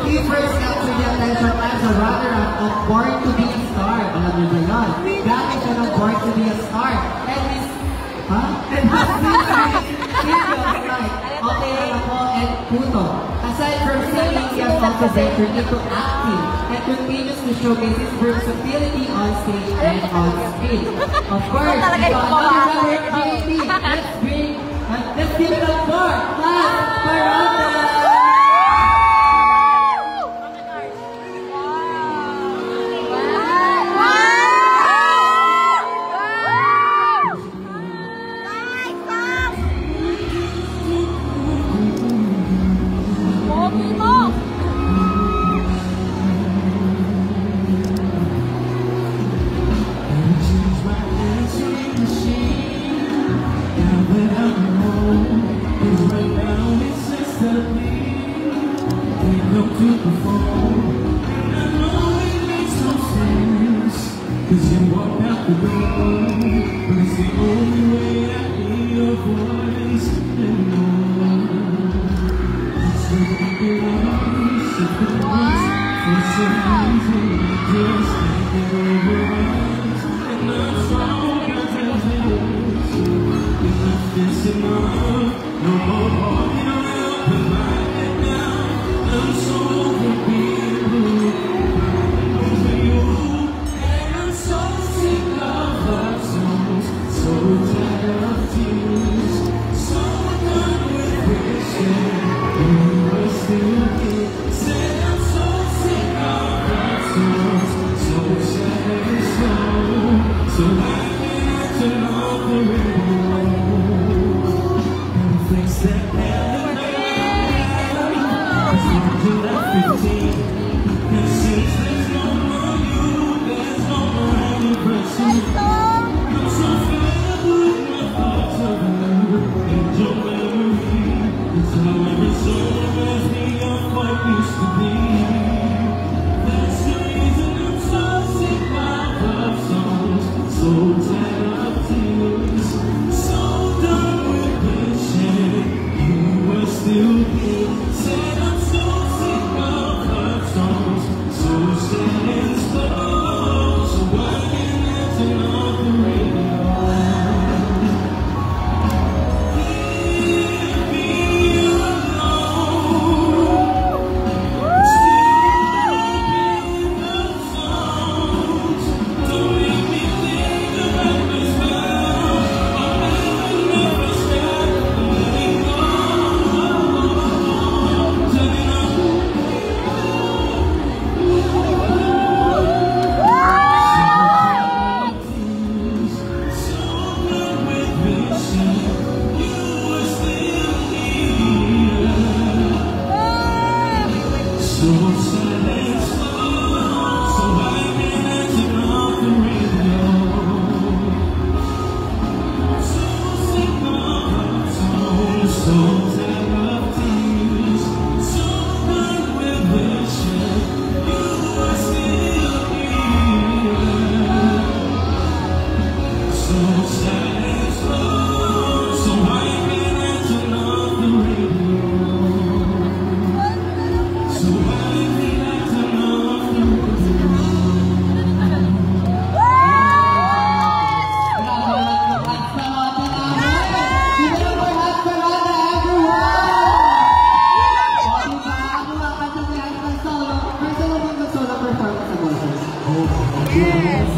He first captured the attention as a runner-up of Born to be a Star. Alam niyo ba yun? Gamit siya ng Born to be a Star. And his Okay ako and Puto. Aside from singing, he has also ventured into acting and continues to showcase his versatility on stage and on screen. Of course, Talaga yung GAT. Let's give it up for Laz Parada! So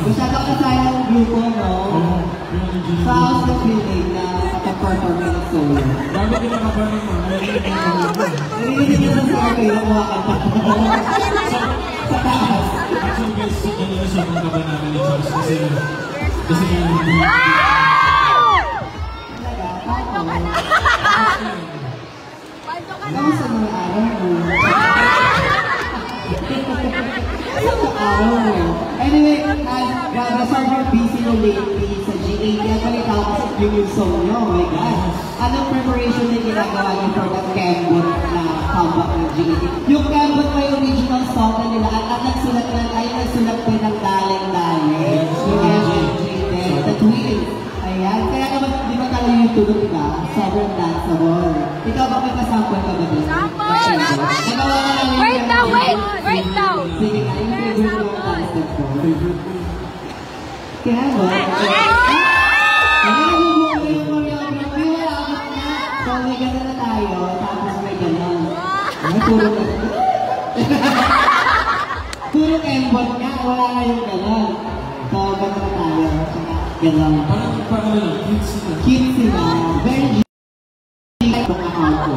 Masyado kasaya ng grupo, no? So, how's the feeling na kapag-perform ng solo? Bago kinakabahan mo, Narinig niyo sa sa'yo kayo kumakanta pa. Sa taas. actually guys, kanina sobrang kaba namin ni Charles kasi Talaga, ano sa mga araw mo? Anyway, as sobrang busy na lately sa GA, kaya balita ko sa yung song nyo, oh my God. Anong preparation na ginagawa niyo for the Kembot na comeback ng GA? Yung Kembot may original song na nila at nagsulat din ng Daling-Daling. The Twins. Ayan, kaya naman di ba tayo yung tulog ka? Sobrang danceable. Ikaw ba may kasample ka ba din? Wait now, wait now. Sige nga, yung favorite mo ang dance step ko. Kaya ba? So, may gano'n na tayo, tapos may gano'n. Ay, puro embot nga, wala na yung gano'n. So, gano'n na tayo. Gano'n. parang lang, kids na. Cute sila. Very like mga ako.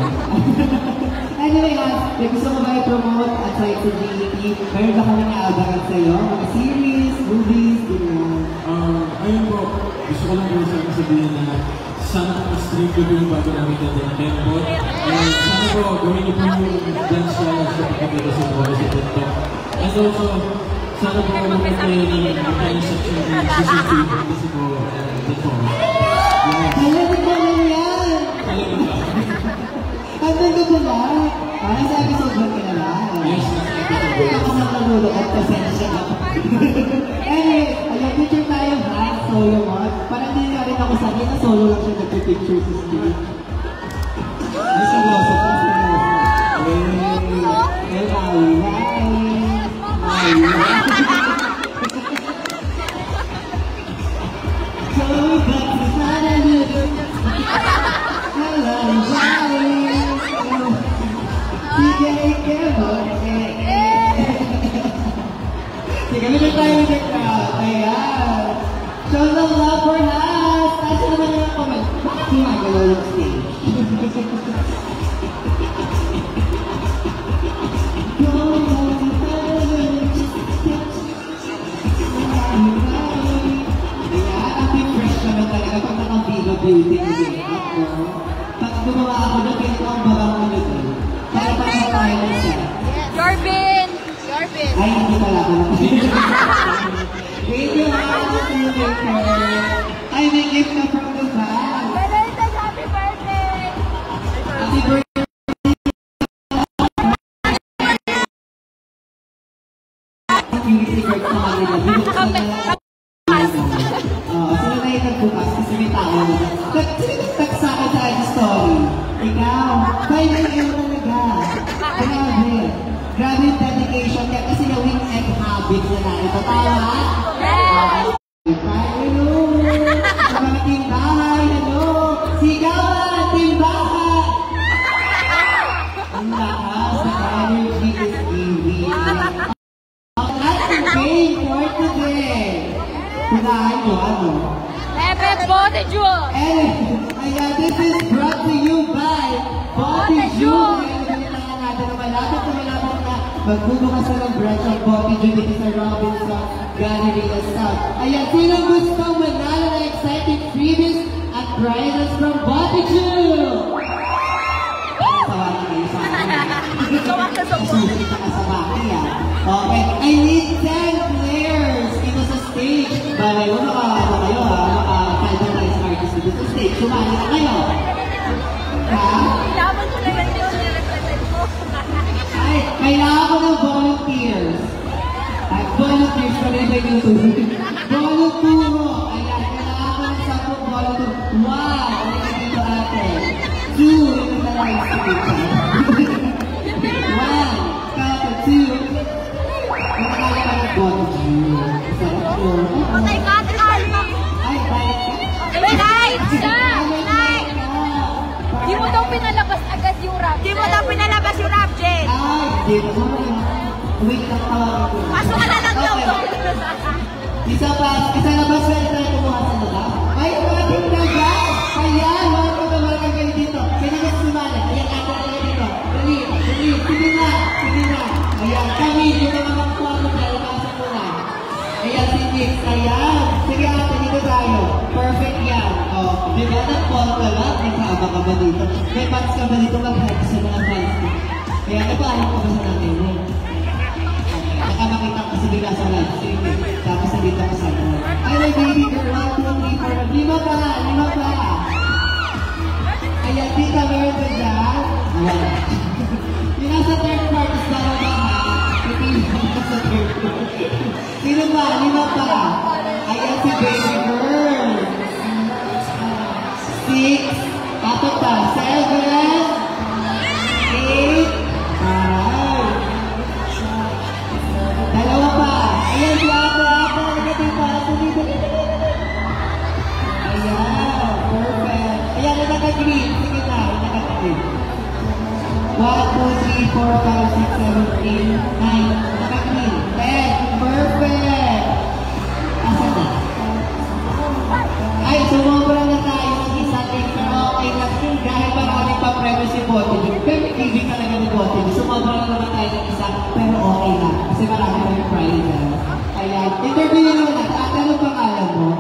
Anyway, may gusto mo ba i-promote at sa GET? Meron ba kami naabangan sa'yo? Mga series, movies, ganyan. Ayun po, gusto ko lang po sabihin na sana ma-stream ko yung bago namin na din Kembot. And sana po, gawin niyo po yung dance challenge na pagkakita sa mga sa TikTok. And also, sana po mag-play ng mga section ng season 2 kasi po, dito. Alam mo ba yan? Alam mo ba? Hanggang ka ba ba? Parang sa episode 1 ka na lang. Yes, nasa episode Kaya ako sa nanulo at pasensya ka. Anyway, alam, picture tayo ha, solo mo. Parang hindi ka rin ako sabi na solo lang siya nagpipicture sa street. Ay, seryoso ka, seryoso. Sige, ganito tayo ulit na. Ayan. Show some love for us. Taas na naman yung comment. Bakit gumagalaw yung stage? Beauty pag gumawa ako na pinto ang barang mo nito. Para tayo siya. Yorvin! Ay, hindi pala ako. Thank you, Sino na yung nagbukas kasi may tao. Sino nagtag sa akin sa IG story? Ikaw. Kaya na yun talaga. Grabe. Grabe yung dedication niya kasi yung weekend habit na na. Ito tama? Hello. Sa mga timbahay. Hello. Sigawan, timbahay. Ang lakas sa energy is giving. At the game for today. Tunahan nyo, ano? Ebet Botejo! Ayan, this is brought to you by Botejo! Ayan, nagalitangan natin na malapit na magbubukas na ng branch ng Botejo dito sa Robinson Galleria South. Ayan, sino gusto manalo na exciting freebies at prizes from Botejo? Tawagan kayo sa akin. Gawa ka sa Susunod ka sa baki, Okay, I need 10 players dito sa stage. Balay mo, makakano kayo, maka-finalize artist dito sa stage. Sumali na kayo. Ha? Laban ko na lang yung nirepresent mo. Ay, kailangan ko ng volunteers. Ay, volunteers pa rin sa YouTube. Volunteero. Ayan, kailangan ko ng 10 volunteer. Wow! Ano ka dito ate? 2, ito na lang yung stage. 1, count 2. Nakakala ka ng Botejo. Sarap yun. Oh my God, Alma! Ay, balik ka. Light siya! Light! Di mo daw pinalabas agad yung rap. Di mo daw pinalabas yung rap, Jen. Ay, di mo. Wait lang, tawagin ko. Pasok ka na lang daw. Isa na ba siya tayo kumuha sa laba? Ay, maraming na guys! Ayan, mga kayo dito. Kaya na sumali. Ayan, ate kayo dito. Dali. Sige na. Ayan, kami, yung mga makuha mo tayo, pasok mo na. Ayan, si Nick. Ayan. Sige ate, dito tayo. Perfect yan. O, di ba nag-call ka lang? May kaaba ka ba dito? May fans ka ba dito mag-help sa mga fans ko? Kaya nagpaalam ko ba sa natin mo? Nakamakita ko kasi bigla sa live stream. Tapos nandito ko sa live. Ay, my baby girl. 1, 2, 3, 4. 5 pa. Ayan, tita, meron ba dyan? Ayan. Yung nasa third part is ba ba ha? Hindi nasa third part. Sino ba? 5 pa. Ayan si baby girl. 6. Apat pa. 7. 8. 5. 2 pa. Ayan si ate. Negative pa. Ayan. Perfect. Ayan, naka-green. Sige na. Naka-green. 1, 2, 3, 4, 5, 6, 7, 8, 9. Naka-green. 10. Perfect. Asa na? Ay, sumobra na tayo ng isa din. Pero okay lang. Dahil maraming pa-premyo si Botejo. Pero ibig talaga ni Botejo. Sumobra na naman tayo ng isa. Pero okay lang. Kasi marami pa yung prizes. Ayan. Interview nyo naman. Ate, ano pangalan mo?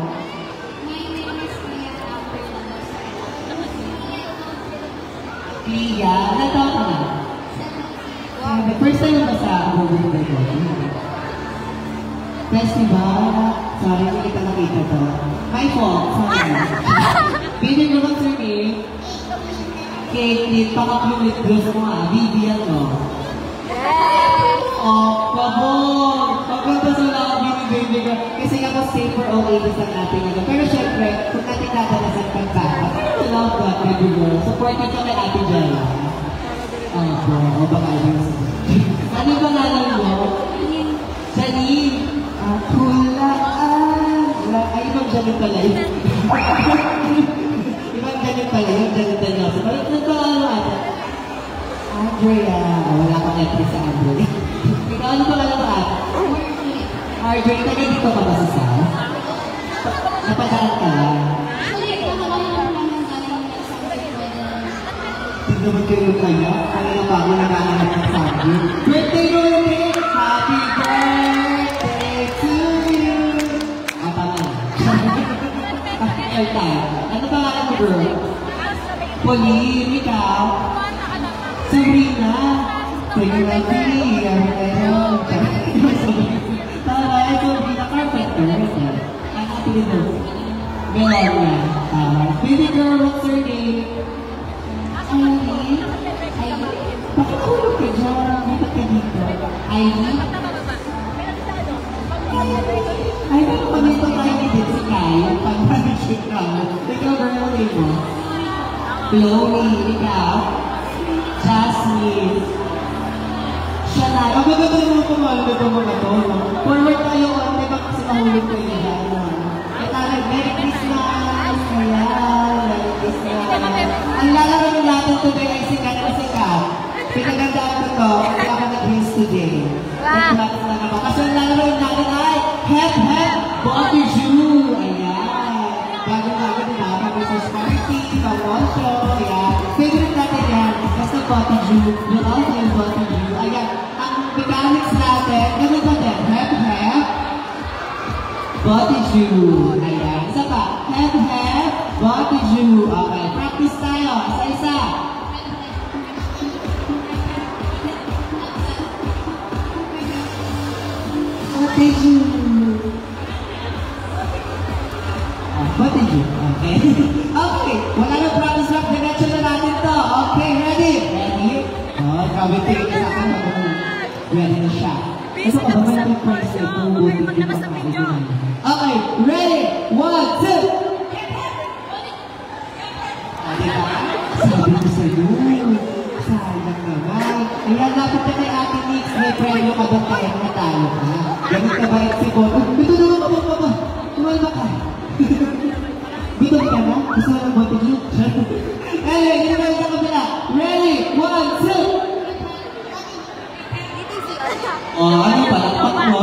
Pia, natawa ka na? First time ba sa Festival? Sorry, hindi kita nakita to. My fault, sorry. Binig mo bang surname? Caitlyn, pangatlong with girls mo Vivian, no? Oh, kabog! Pagkabasal ako baby girl. Kasi nga mas safer okay sa ating ano. Pero syempre, kung natin dadalasan pang bata, love that baby girl. Support nyo kay Ate Jella. O baka yun. Ano ba nga lang mo? Janine. Hulaan. Ay, ibang Janine pala yun. Ibang Janine pala yun. Janine Danyoso. Ano ba ano ate? Andrea. Wala kang entry sa Andrea. Ikaw ano ba nga lang ate? Andrea, taga dito ka ba sa South? Napadaan ka lang. Hindi naman kayo kaya. Kaya na bago nagahanap ng sabi. Birthday Rory! Happy birthday to you! Tama na. Ay tayo. Ano ba nga mo, girl? Pauline, ikaw? Sabrina? Sabrina, Sabrina. Tama, ito, Sabrina Carpenter. Ang apelido mo? Melonia. Baby girl, what's your name? Pakitulog ka dyan. Bakit ka dito? Ivy? Ivy? name mo? Chloe, ikaw? Jasmine. Siya na. Ang maganda naman kumahal na ito mga to. Forward tayo konti ba kasi mahulog ko yun. At talag, Merry Christmas! Ayan, Merry Christmas. Ang lalaro ng natin today ay sikat na sikat. Pinagandaan ko to, kaya ako nag-rinse today. Nag-practice lang ako. Kasi ang lalaro natin ay Hep Hep Body Jew. Ayan. Bago-bago diba? Pag-research party, pang-washo, ayan. Favorite natin yan. Basta Body Jew. Yung also yung Body Jew. Ayan. Ang mechanics natin, ganun ba din? Hep Hep Body Jew. Ayan. Isa pa. Hep Hep Body Jew. Okay. Practice tayo. Isa-isa. Body Jew. Body Jew. Okay. Okay. Wala na practice rap. Diretso na natin to. Okay. Ready? Ready? Oh, grabe tingin sa akin. Ready na siya. Ito ka ba may practice ito? Maglabas ng video. Okay. Ready? 1, 2. Diba? Sabi ko sa'yo. Sayang naman. Ayan, lapit na kay Ate Nix. May premyo ka doon kahit natalo ka. Ganun ka ba si Bobo? Ito na naman ako, Papa. Tumalma ka. Gutom ka na? Gusto mo ng bote niyo? Anyway, hindi naman sa kabila. Ready? 1, 2. Oh, ano ba? Lakpak mo?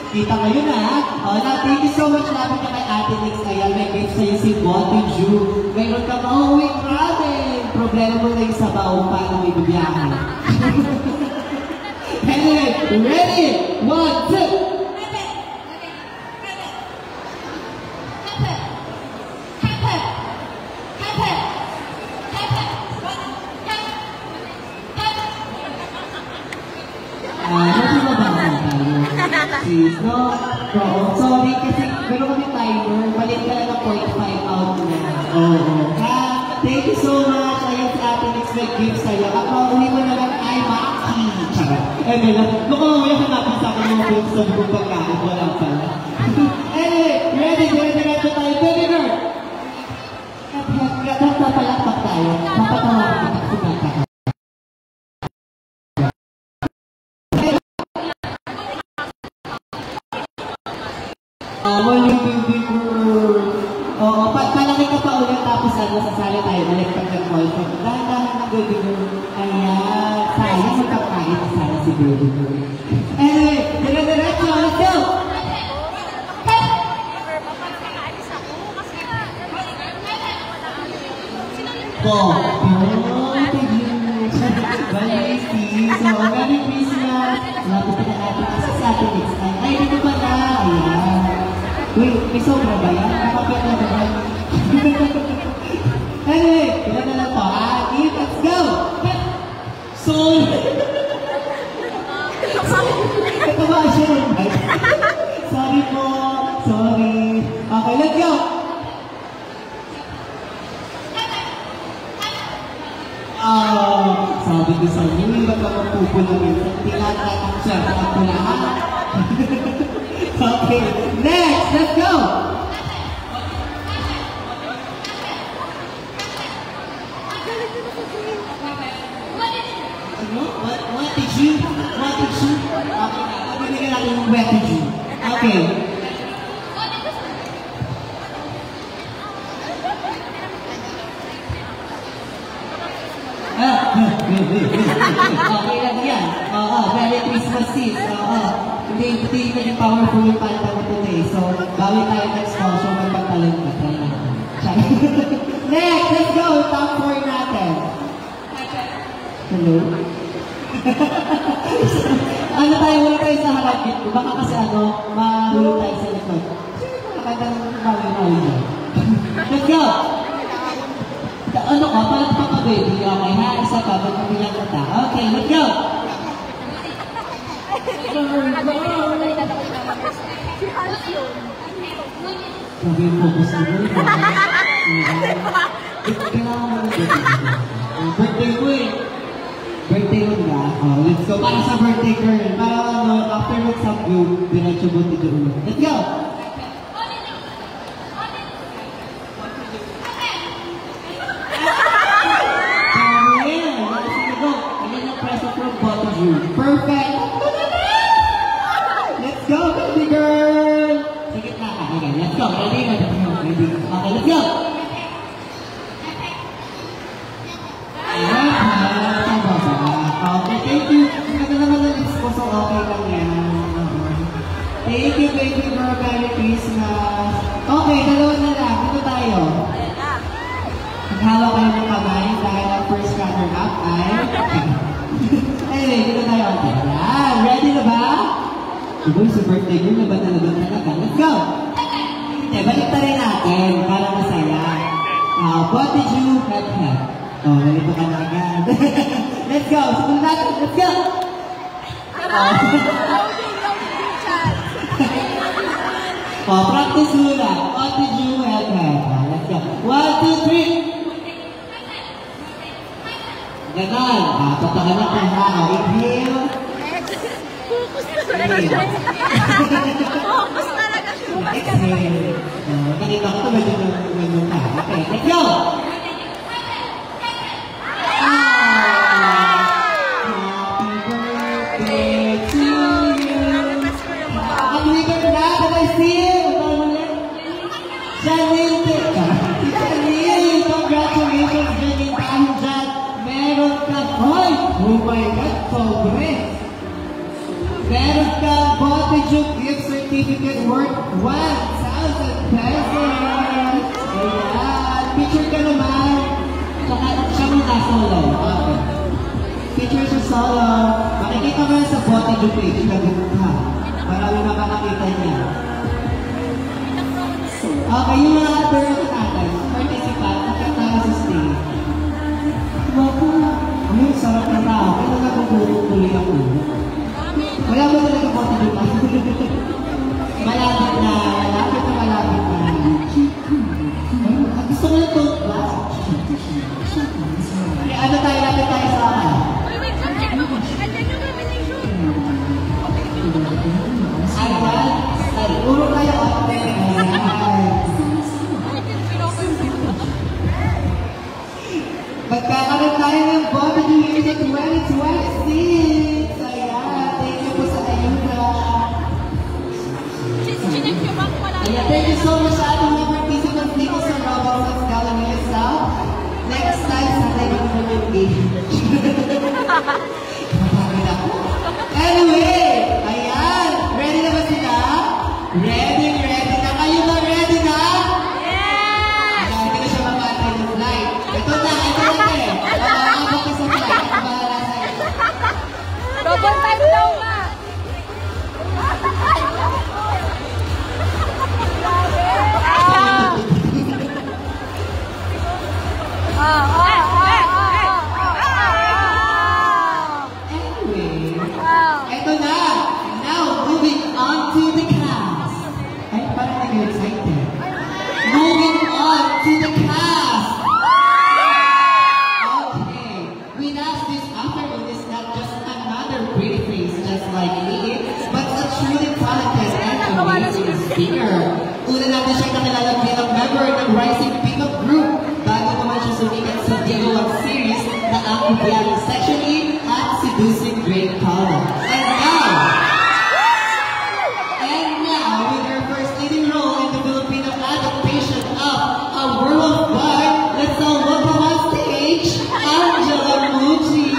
Kita kayo na, ha? Oh, thank you so much. Lapit na kay Ate Nix. Ayan, may gift sa'yo si Bote Jew. Mayroon ka mauwing grabe. Problema mo na yung sabaw paano may bibiyahe. Anyway, ready? 1, 2. Sis, no? Sorry kasi meron kami timer. Balik ka lang ng 0.5 out na. Oo. Thank you so much. Ayan si Ate Nix may gift sa'yo. At mauwi mo naman ay Maki. Charot. May lang. Mukhang mauwi ako natin sa akin yung gift sa bukong pagkain. Walang pala. Anyway, ready? Dire-diretso tayo. Baby girl! Papalakpak tayo. Papatawarin kita kumata ka. Baby girl. Oo, palaki ka pa ulit tapos sasali tayo. Balik pag nag-boyfriend. Dahan-dahan na baby girl. Ayan. Sayang magkakain na sana si baby girl. Anyway, dire-diretso. Let's go! Merry Christmas! Lapit na natin kasi sa atin next time. Ay, dito pa na! Ayan. Uy, may sobra ba yan? Nakapit na ba yan? Anyway, ilan na lang po. Let's go! Sorry! Ito ba siya? Sorry po. Sorry. Okay, let's go! Sabi ko sa inyo, hindi ba ka magpupulamin? Tinatatak siya sa kapulahan. Okay, next! Let's go! Ano? What did you? Okay, pabigyan natin yung what did you? Okay. Okay lang yan. Oo, Merry Christmas sis. Oo. Hindi naging powerful yung palta mo today. So, bawi tayo next call. So, may pagtalon ka. Try natin. Next, let's go. Top 4 natin. Hello? Ano tayo? Wala tayo sa harap. Baka kasi mahulog tayo sa likod. Nakagano bawi-bawi dyan. Let's go! Ano ka? Parang pa ka, baby. Okay, ha? Isa pa. Pagpabilang kita. Okay, let's go! Sabi yung focus mo. Kailangan mo na birthday ko eh. Birthday mo nga. Oh, let's go. Para sa birthday girl. Para after mag-sub you, diretso mo tito ulit. Let's go! perfect. Let's go, baby girl. Sige na, okay, let's go. Ready? Ready. Okay, let's go. Okay, thank you. Ganda naman ang lips ko, so okay lang yan. Thank you, baby girl. Merry Christmas. Okay, dalawa na lang. Dito tayo. Maghawak kayo ng kamay dahil ang first runner-up ay... Anyway, dito tayo. Yan. Ready na ba? Diba yung sa birthday ko, laban na talaga. Let's go! Balik na rin natin para masaya. What did you have? Ganito ka na agad. Let's go! Sumunod natin. Let's go! Practice muna. What did you have? Let's go. 1, 2, 3. Ganon. Tatakan natin ha. Inhale. Focus talaga siya. Exhale. Nakita ko ito medyo nung ka. Okay, let's go! Happy birthday to you. Happy birthday na! Can I see you? Janine! Janine! Congratulations, Janine! Dahil dyan, meron ka... Hoy! Oh my God! Sobre! Meron ka Botijuk gift certificate worth 1,000 pesos! Ayan! Picture ka naman! Saka siya muna solo. Okay. Picture siya solo. Makikita mo sa Botijuk page. Lagot ka. Marami makakakita niya. Okay, yung mga other natin, participant, nakita sa stage. Diba po? Ay, sarap na tao. Kaya nagpupulong-tuloy ako. Wala ba talaga po ito dito? Malapit na. Gusto ko na ito. Ano tayo, lapit tayo sa akin? Ayan. Uro tayo. Magkakaroon tayo ng Bobby Music 2026. Thank you po sa ayuda. Ayan, thank you so much sa ating mga participants dito sa Roblox Gallery South. Next time, sa tayo mag-engagement. Anyway, ayan. Ready na ba sila? Ready na. Kayo ba ready na? Yes! Hindi na siya makatay ng flight. Ito na. Abang ka sa flight. Bahala sa'yo. Double time daw ma! Anyway, ito na. Now, moving on to the cast. Ay, parang nag-excited. Moving on to the cast. Okay. With us this afternoon is not just another pretty face just like me, but a truly talented and amazing singer. Una natin siya nakilala bilang member ng Rising Pickup Group bago naman siya sumikat sa Diego Love series na ang Ibiyagang Section E at Seducing Great Color. And now, with her first leading role in the Filipino adaptation of A World of Bud, let's all welcome on stage, Angela Mucci.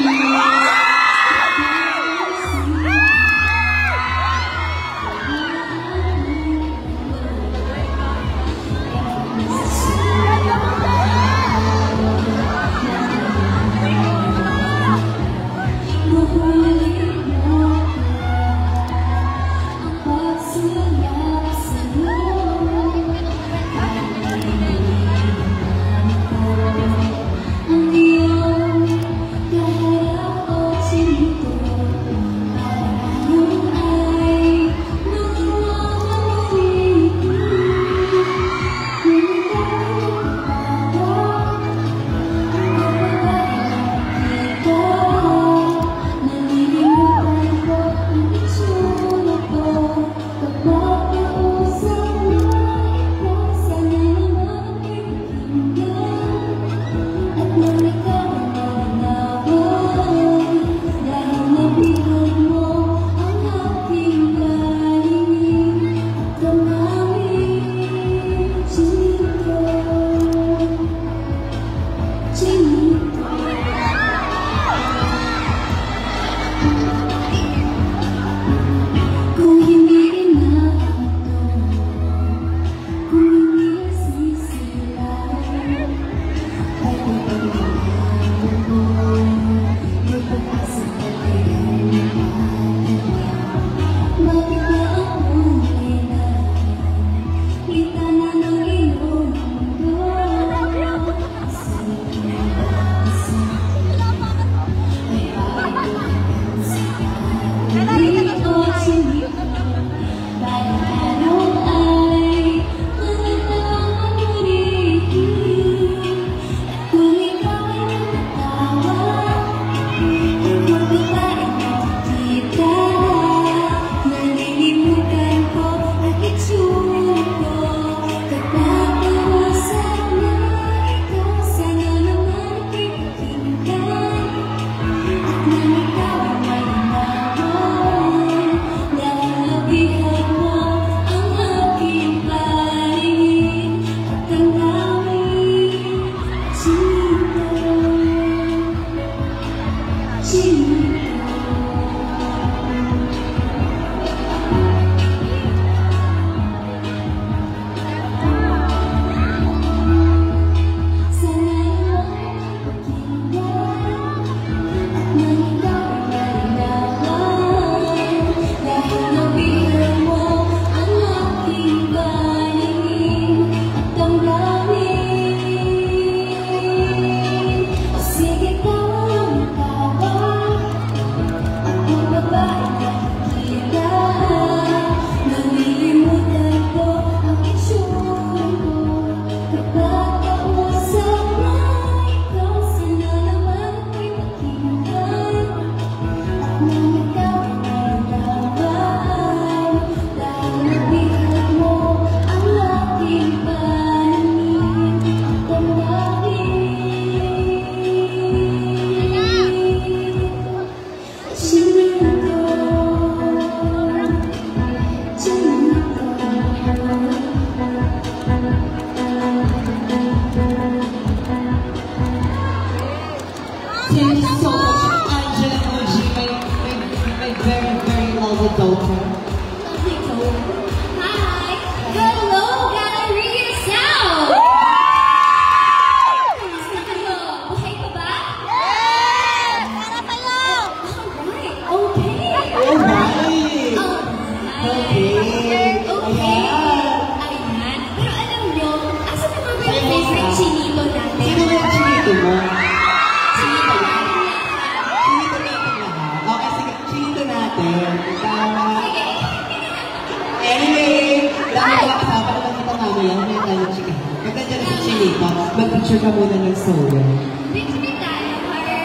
mamaya may tayo chika. Pag nandiyan si Chinita, mag-picture ka muna ng solo.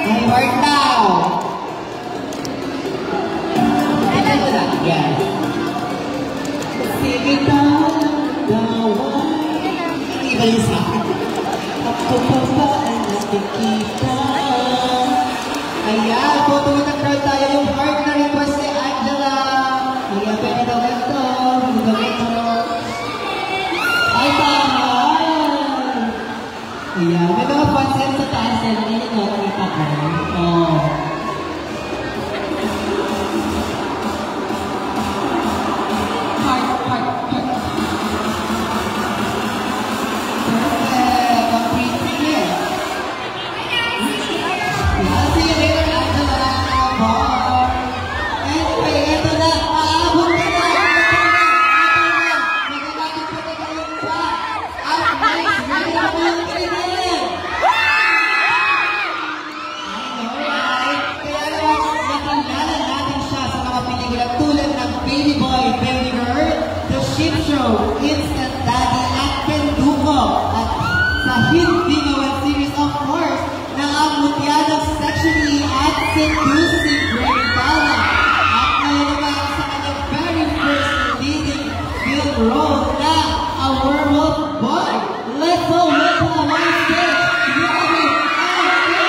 Ay, heart now! Tignan mo na. Yes. Sige tayo, gawin. Hindi ba yung sa akin? Ako pa ba ang nakikita? Ayan, photo with the crowd tayo. Yung heart na request ni Angela. Ayan, pwede daw ganito. Pwede daw ganito. Ay, tama! Ayan, may mga pansin sa taas na nila ito. Nakita ko. Oh. Heart, heart, heart. Perfect! Ang pretty eh. Yeah, see you later, Angela. Bye! Anyway, ito na. Aabot ka na. Maglalagay pa na kayo pa. Up next, ready na po yung kailangan. Alright. Kaya naman, nakilala natin siya sa mga pelikula tulad ng Baby Boy, Baby Girl, The Ship Show, Instant Daddy, at Penduko. At sa hindi web series, of course, na ang mutya ng sexually at seducing Grey Bala. At ngayon naman sa kanyang very first leading film role na a werewolf boy. Let's go welcome on stage, Robbie Alfred!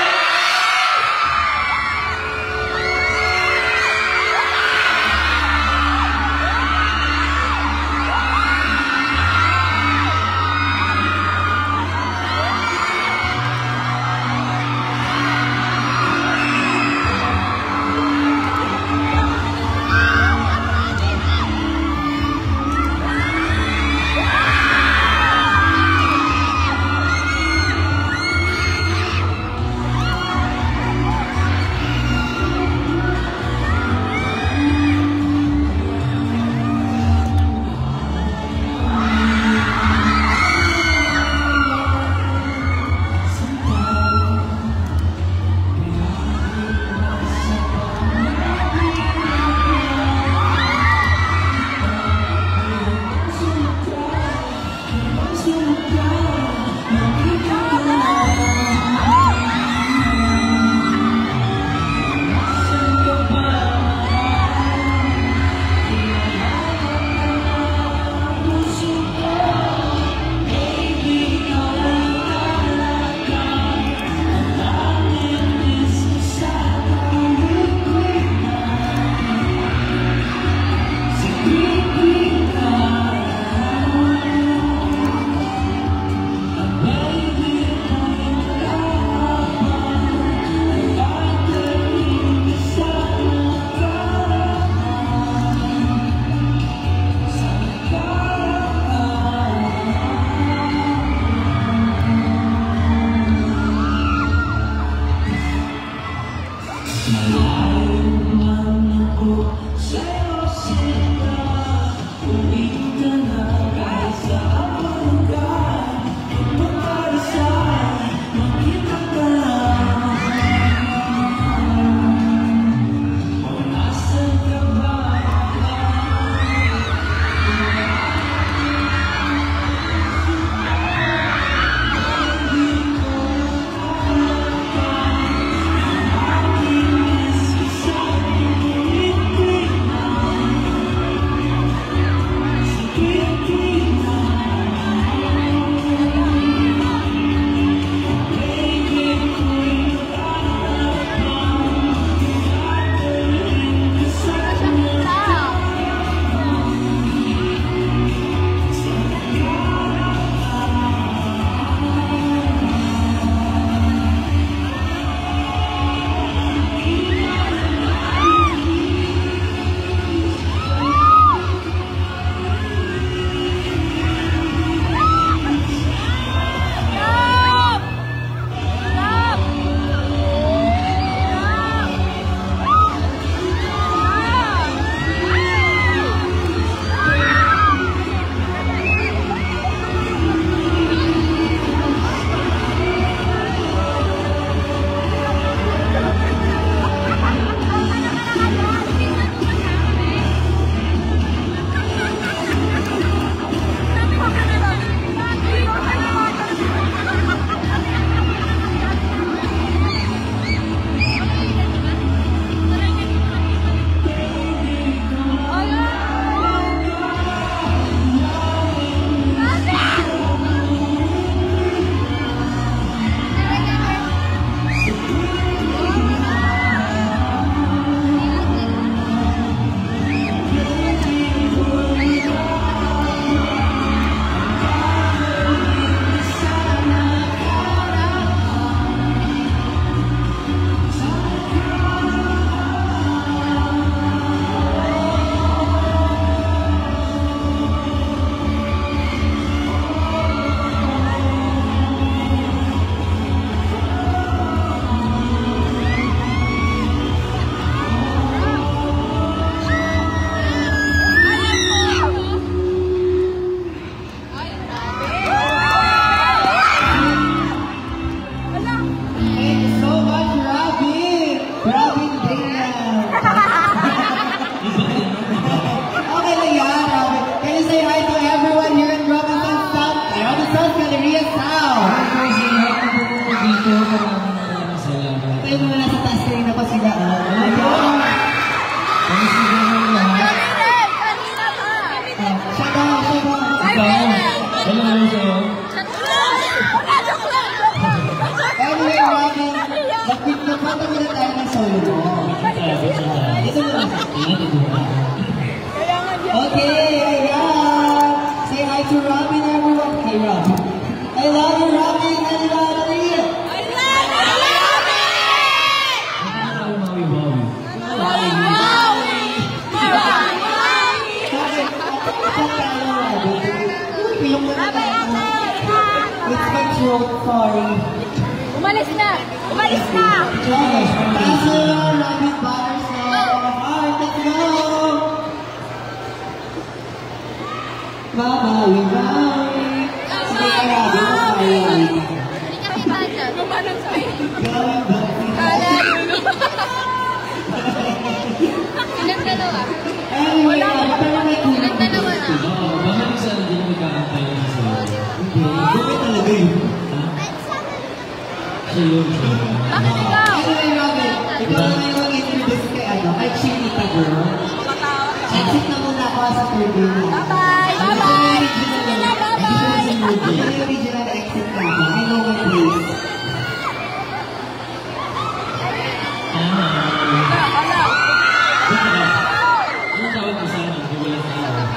Hello sa'yo. Anyway, Robin, nagpapata muna tayo ng solo mo. Ito mo lang. Okay, ayan. Say hi to Robin, everyone. Hey, Robin. I love you, Robin. I love you. It's my throat, sorry. Umalis na! Umalis na! Okay, pass it on, Robin Butters. Alright, let's go. Maui. Sige, Robin, Maui. Gumanong sa'yo. Going back. Ilang dalawa? Anyway, pero may kulang. Ilang dalawa na? Baka isa na din magkakantay na sa sa'yo. Hindi, gawin talaga yun. Siya yun siya. Bakit ikaw? Anyway, Robin, ikaw na ngayon mag-introduce kay Chiquita Girl. Exit na muna ako sa survey mo. Bye-bye! Bye-bye! Sige na, bye-bye! Ito yung original exit ka. I know my place. Ano tawag ko sana? Hindi ko lang tawag.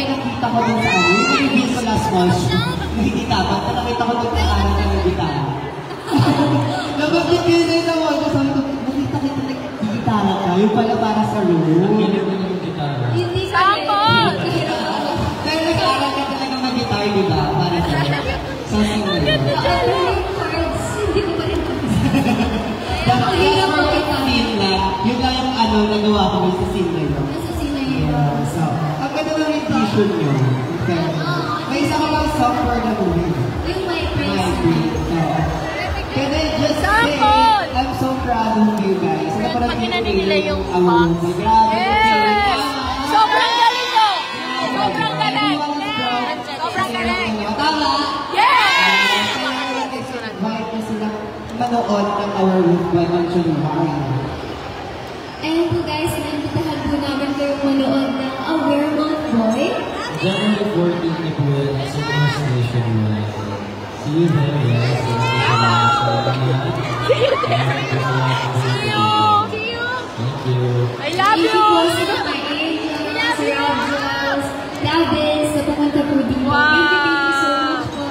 nakita ko dun sa ano, yung reveal ko last month, na hindi dapat, na nakita ko dun sa ano ng gitara. Nabanggit ko yun sa mga, sabi ko, nakita kita nag-gitara ka, yung pala para sa room. Nagilip ko ng gitara. Hindi ka Sample! Pero nag-aaral ka talaga mag-guitar, di ba? Para sa singer. Playing cards, hindi ko pa rin Dapat hirap mo yung scene lang, yun lang yung ano, nagawa ko sa scene na yun. nasa sinayin. So, ang ganda ng rendition nyo. Okay. May isa ka bang song for the movie? Yung my My friends. Queen. Can I just say, Sample! I'm so proud of you guys. Pag inanin nila yung award. box. Grabe. Yes! Sobrang galing mo! Sobrang galing! Sobrang galing! Tama? Yes! Invite ko sila manood ng Our Roof by January. Ayun po guys, nanditahan po namin kayong manood ng A Werewolf Boy. January 14 na po yan sa Nation Nationwide. See you there, guys. See you there! See you! See you! Thank you. I love Thank you po you! sa mga angels, Sir Angels, David, sa pumunta po dito. Wow. Thank you so much po.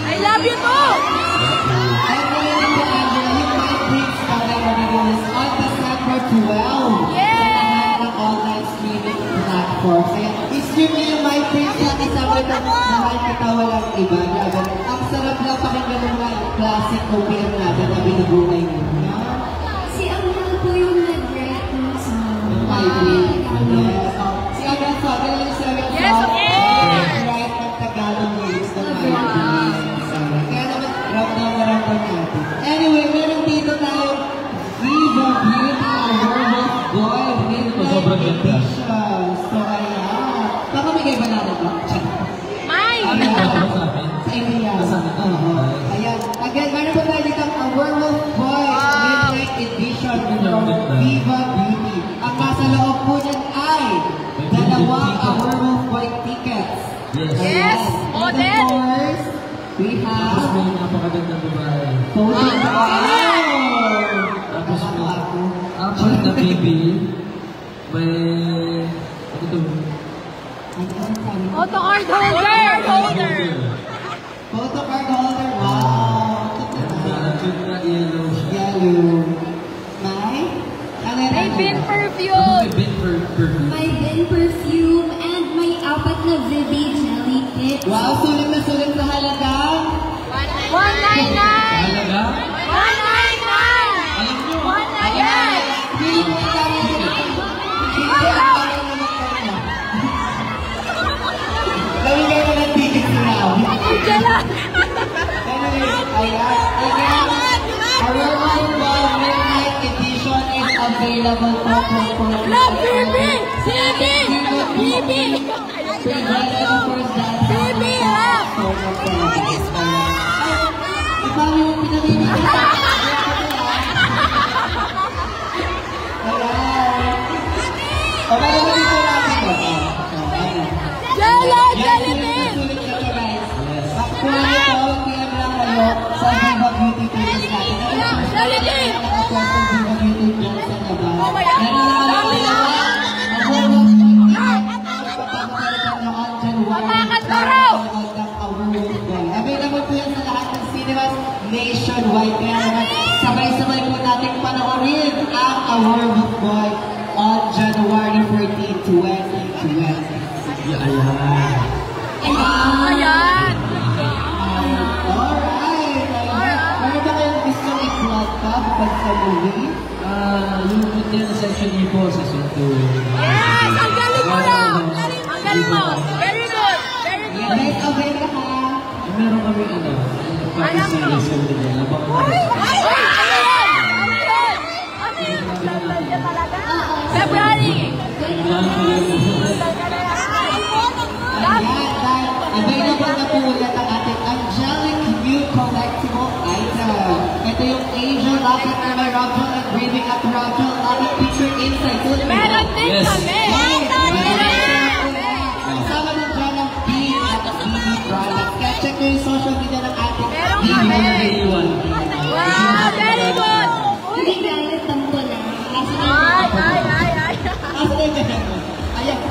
I love you too! And ngayon po, Angela, yung My Prince kami mag-release on December 12. Yes! Sa lahat ng online streaming platform. Kaya i-stream niyo yung My Prince na kasama ng mahal kita walang iba. Grabe. Ang sarap lang pakinggan ng mga classic OPM natin na binubuhay niyo. Si Angel po yung nag-write ng song. My Prince. Yes. Si Agnes, ganun yung si Agnes. Yes, okay. Right ng Tagalog lyrics ng My Prince. Kaya naman, ramdam natin. Anyway, meron dito tayo Viva Beauty Werewolf Boy Sobrang Midnight ganda. Edition. So, ayan. Baka may banana ba? Mine! Ano ba ito sa akin? Sa inyo yan. Sa akin? Oo. Ayan. Again, meron po tayo dito ang Werewolf Boy Midnight Edition from Viva Beauty. Ang nasa loob po niyan ay dalawang Werewolf Boy tickets. Yes. Yes! And Model! of course, we Tapos have may napakagandang babae. photo. Tapos may apat na baby. May... Ano ito? Photo card holder! Photo card holder. Wow. Cute na yellow siya. Yellow. May? Ano yan? May bin Tapos perfume! may bin perfume. May bin perfume and may apat na Vivi jelly kit. Wow, sulit na sulit sa halagang. 199! Talaga? 199! Alam nyo? 199! Hindi mo kami Gawin kayo ng ticket now. Angela! Anyway, ayan. Again, our Werewolf Boy Midnight Edition is available for Love, Bibi! Bibi! Bibi! presented of course dahil sa Bibi, ha? Paano yung pinamimigay? Ayan. O, meron ba dito natin ko? Jella! Yes, Jollibee! sulit na to guys. Makuha niyo po, PM lang kayo sa Viva Beauty pages natin. Jollibee! Nakapost ang Viva Beauty dyan sa labas. Oh my God! Meron naman Dami kayo na! ang Werewolf Boy Magpapakita nyo on January. Matakas na raw! Available po yan sa lahat ng cinemas nationwide. Kaya naman, sabay-sabay po natin panoorin ang A Werewolf Boy on January 14, 2020. Ayan. Ayan! Alright! Meron ba kayong gustong i-plug pa bukod sa movie? Yung hotel section niyo po, section 2. Yes! Ang galing mo lang! Ang galing mo! Very good! Very good! Right away na ha! Meron kami ano, pag-series kami din. Abang Ay! Ay! Ano yan? Ano yan? Ano yan? Magdaldal niya talaga? February! Ayan, dahil available na po ulit ang ating angelic new collectible item. Ito yung Angel Locket na may Rogel engraving at Rogel Locket picture inside. Meron din Yes. kami! Kasama ng dyan ang B at BB products. Kaya check nyo yung social media ng ating Meron BB. kami. Iwan. Wow!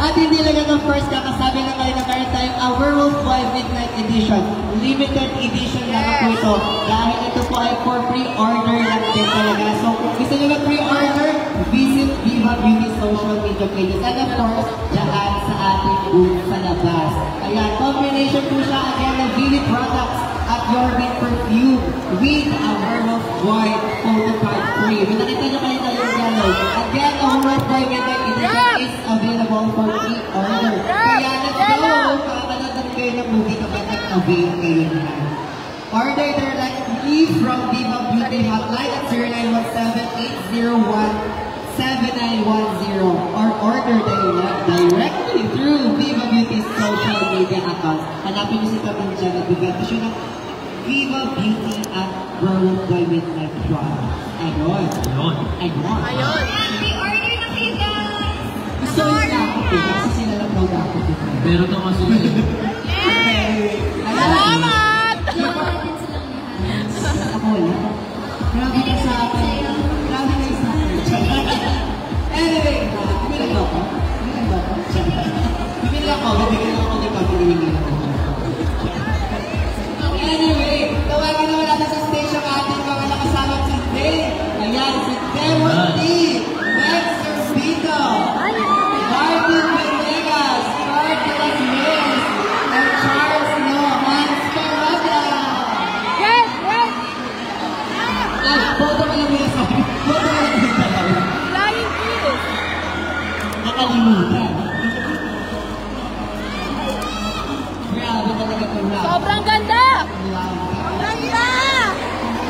At hindi lang ito first kakasabi na kayo na meron tayong Werewolf Boy Midnight Edition. Limited edition lang po ito. Dahil ito po ay for pre-order lang din talaga. So kung gusto nyo mag-pre-order, visit Viva Beauty social media pages. And of course, dyan sa ating booth sa labas. Ayan, combination po siya again ng Vivid products at Yorbit perfume with a Werewolf Boy photo card free. Nakita nyo kayo na yung yellow. Again, a Werewolf Boy Midnight Edition is available for pre-order. Kaya let's go! Kakanood kayo ng movie kapag nag-avail kayo na. Order directly from Viva Beauty Hotline at 0917-801-7910 or order directly through Viva Beauty's social media accounts. Hanapin niyo si Camille dyan at bigyan siya ng Viva Beauty at Werewolf Boy Midnight Products. Ayun. Ayun. Pre-order na kayo, guys! Gusto nyo na ako po kasi sila lang daw ako dito. Meron na kasi Salamat! Ako wala. Grabe ka sa akin. Grabe ka sa akin. Anyway, bibili ako. Bibili ako ni Pabili. Anyway, tawagin naman natin sa stage ang ating mga nakasama today. Ayan, si Timothy, Max Servito, Martin Venegas, Mark de las Reyes, and Charles Nohan Scarada. Yes! Ay, boto ka lang muna sa akin. Boto ka lang muna sa akin. Flying kiss! Nakalimutan. Grabe talaga ito rap. Sobrang ganda! Wow. Ganda!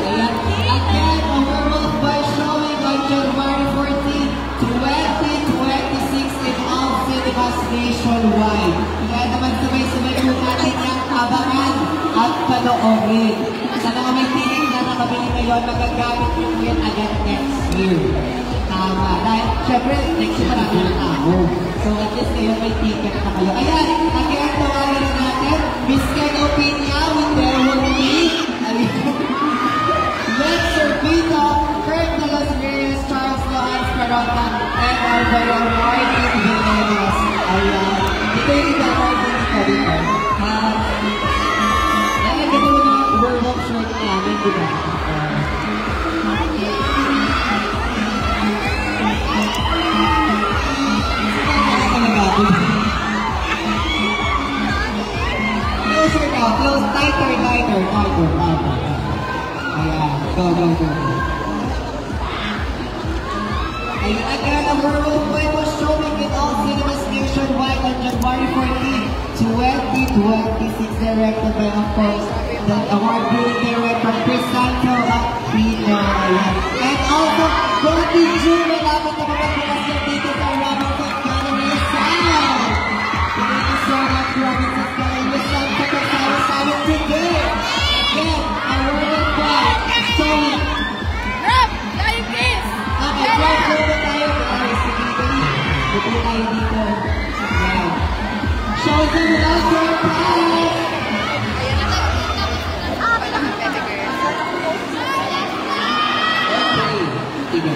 Ayan, again, a Werewolf Boy showing on January 14, 2026 in all cinemas nationwide. Kaya naman sabay-sabay po natin yung abangan at panoorin. Sa mga may tinig na nakabili ngayon, magagamit nyo po yan agad next year. Tama. Dahil, syempre, next year marami ng tao. So, at least kayo may ticket na kayo. Ayan, again, tawagin na natin, Miss Ken Opinia with Devonly. Max Servito, Kurt de los Reyes, Charles Lohan Scarota, and our very Martin Venegas. Ayan. Ito yung iba-order ko dito. Ayan, ganda mo na werewolf shirt namin, di ba? Closer now, close, tighter. Ayan, go. Ayan, again, a Werewolf Boy was showing in all cinemas nationwide on January 14, 2026, directed by, of course, the award-winning director, Chris Santo at Pino. And also, Golden June, malapit na magbukas na dito sa Robinson Gallery Sound. Thank you so much, Robinson Gallery Sound, for kasama sa amin today. Again, a Werewolf Boy showing. Rap! Flying kiss! Okay, go na tayo. Sige, dito tayo dito. Ayan. Show them without your prize. Okay. Sige.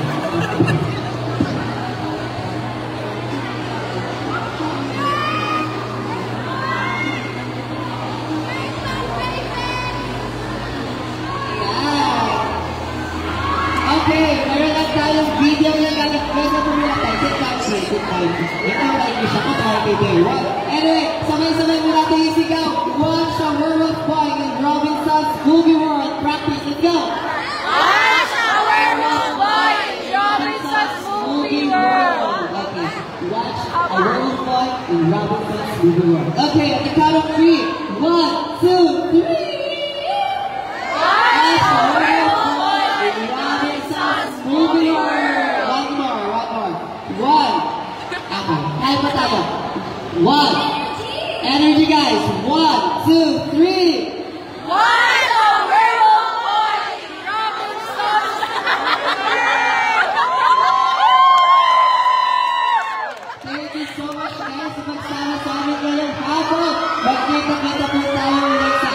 Okay, meron lang tayong video na lalagay sa pumila tayo. Sit down. Ito lang yung isa ko tayo kay Day One. Anyway, sabay-sabay mo natin yung sigaw. Watch a Werewolf Boy in Robinson's Movie World. Practice, let's go! Watch a Werewolf Boy in Robinson's Movie World! Okay, watch a Werewolf Boy in Robinson's Movie World. Okay, at the count of 3. 1, 2, 3! Watch a Werewolf Boy in Robinson's Movie World! One more. 1. Okay, tayo pa tayo. 1. Energy guys. 1, 2, 3. Watch a Werewolf Boy in Robinson's Thank you so much guys sa pagsama sa amin ngayong hapon. Magkita-kita po tayo ulit sa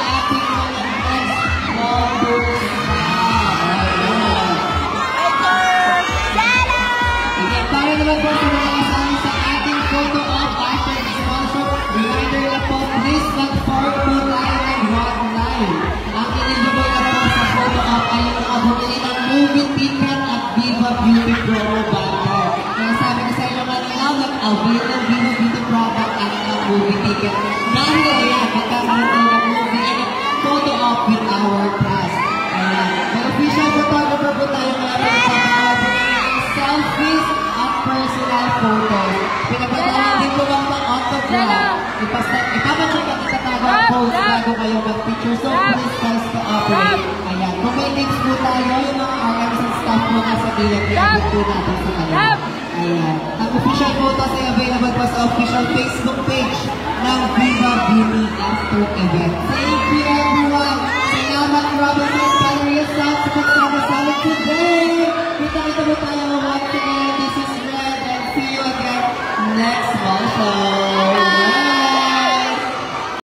Ipapacheck at itatago ang post bago kayo mag-picture. So, please guys, cooperate. Ayan. Kung may names po tayo, yung mga RMs and staff po nasa gilid, i-edit po natin sa kanila. Ayan. Ang official photos ay available po sa official Facebook page ng Viva Beauty after event. Thank you everyone! Salamat Robinson Galleria South.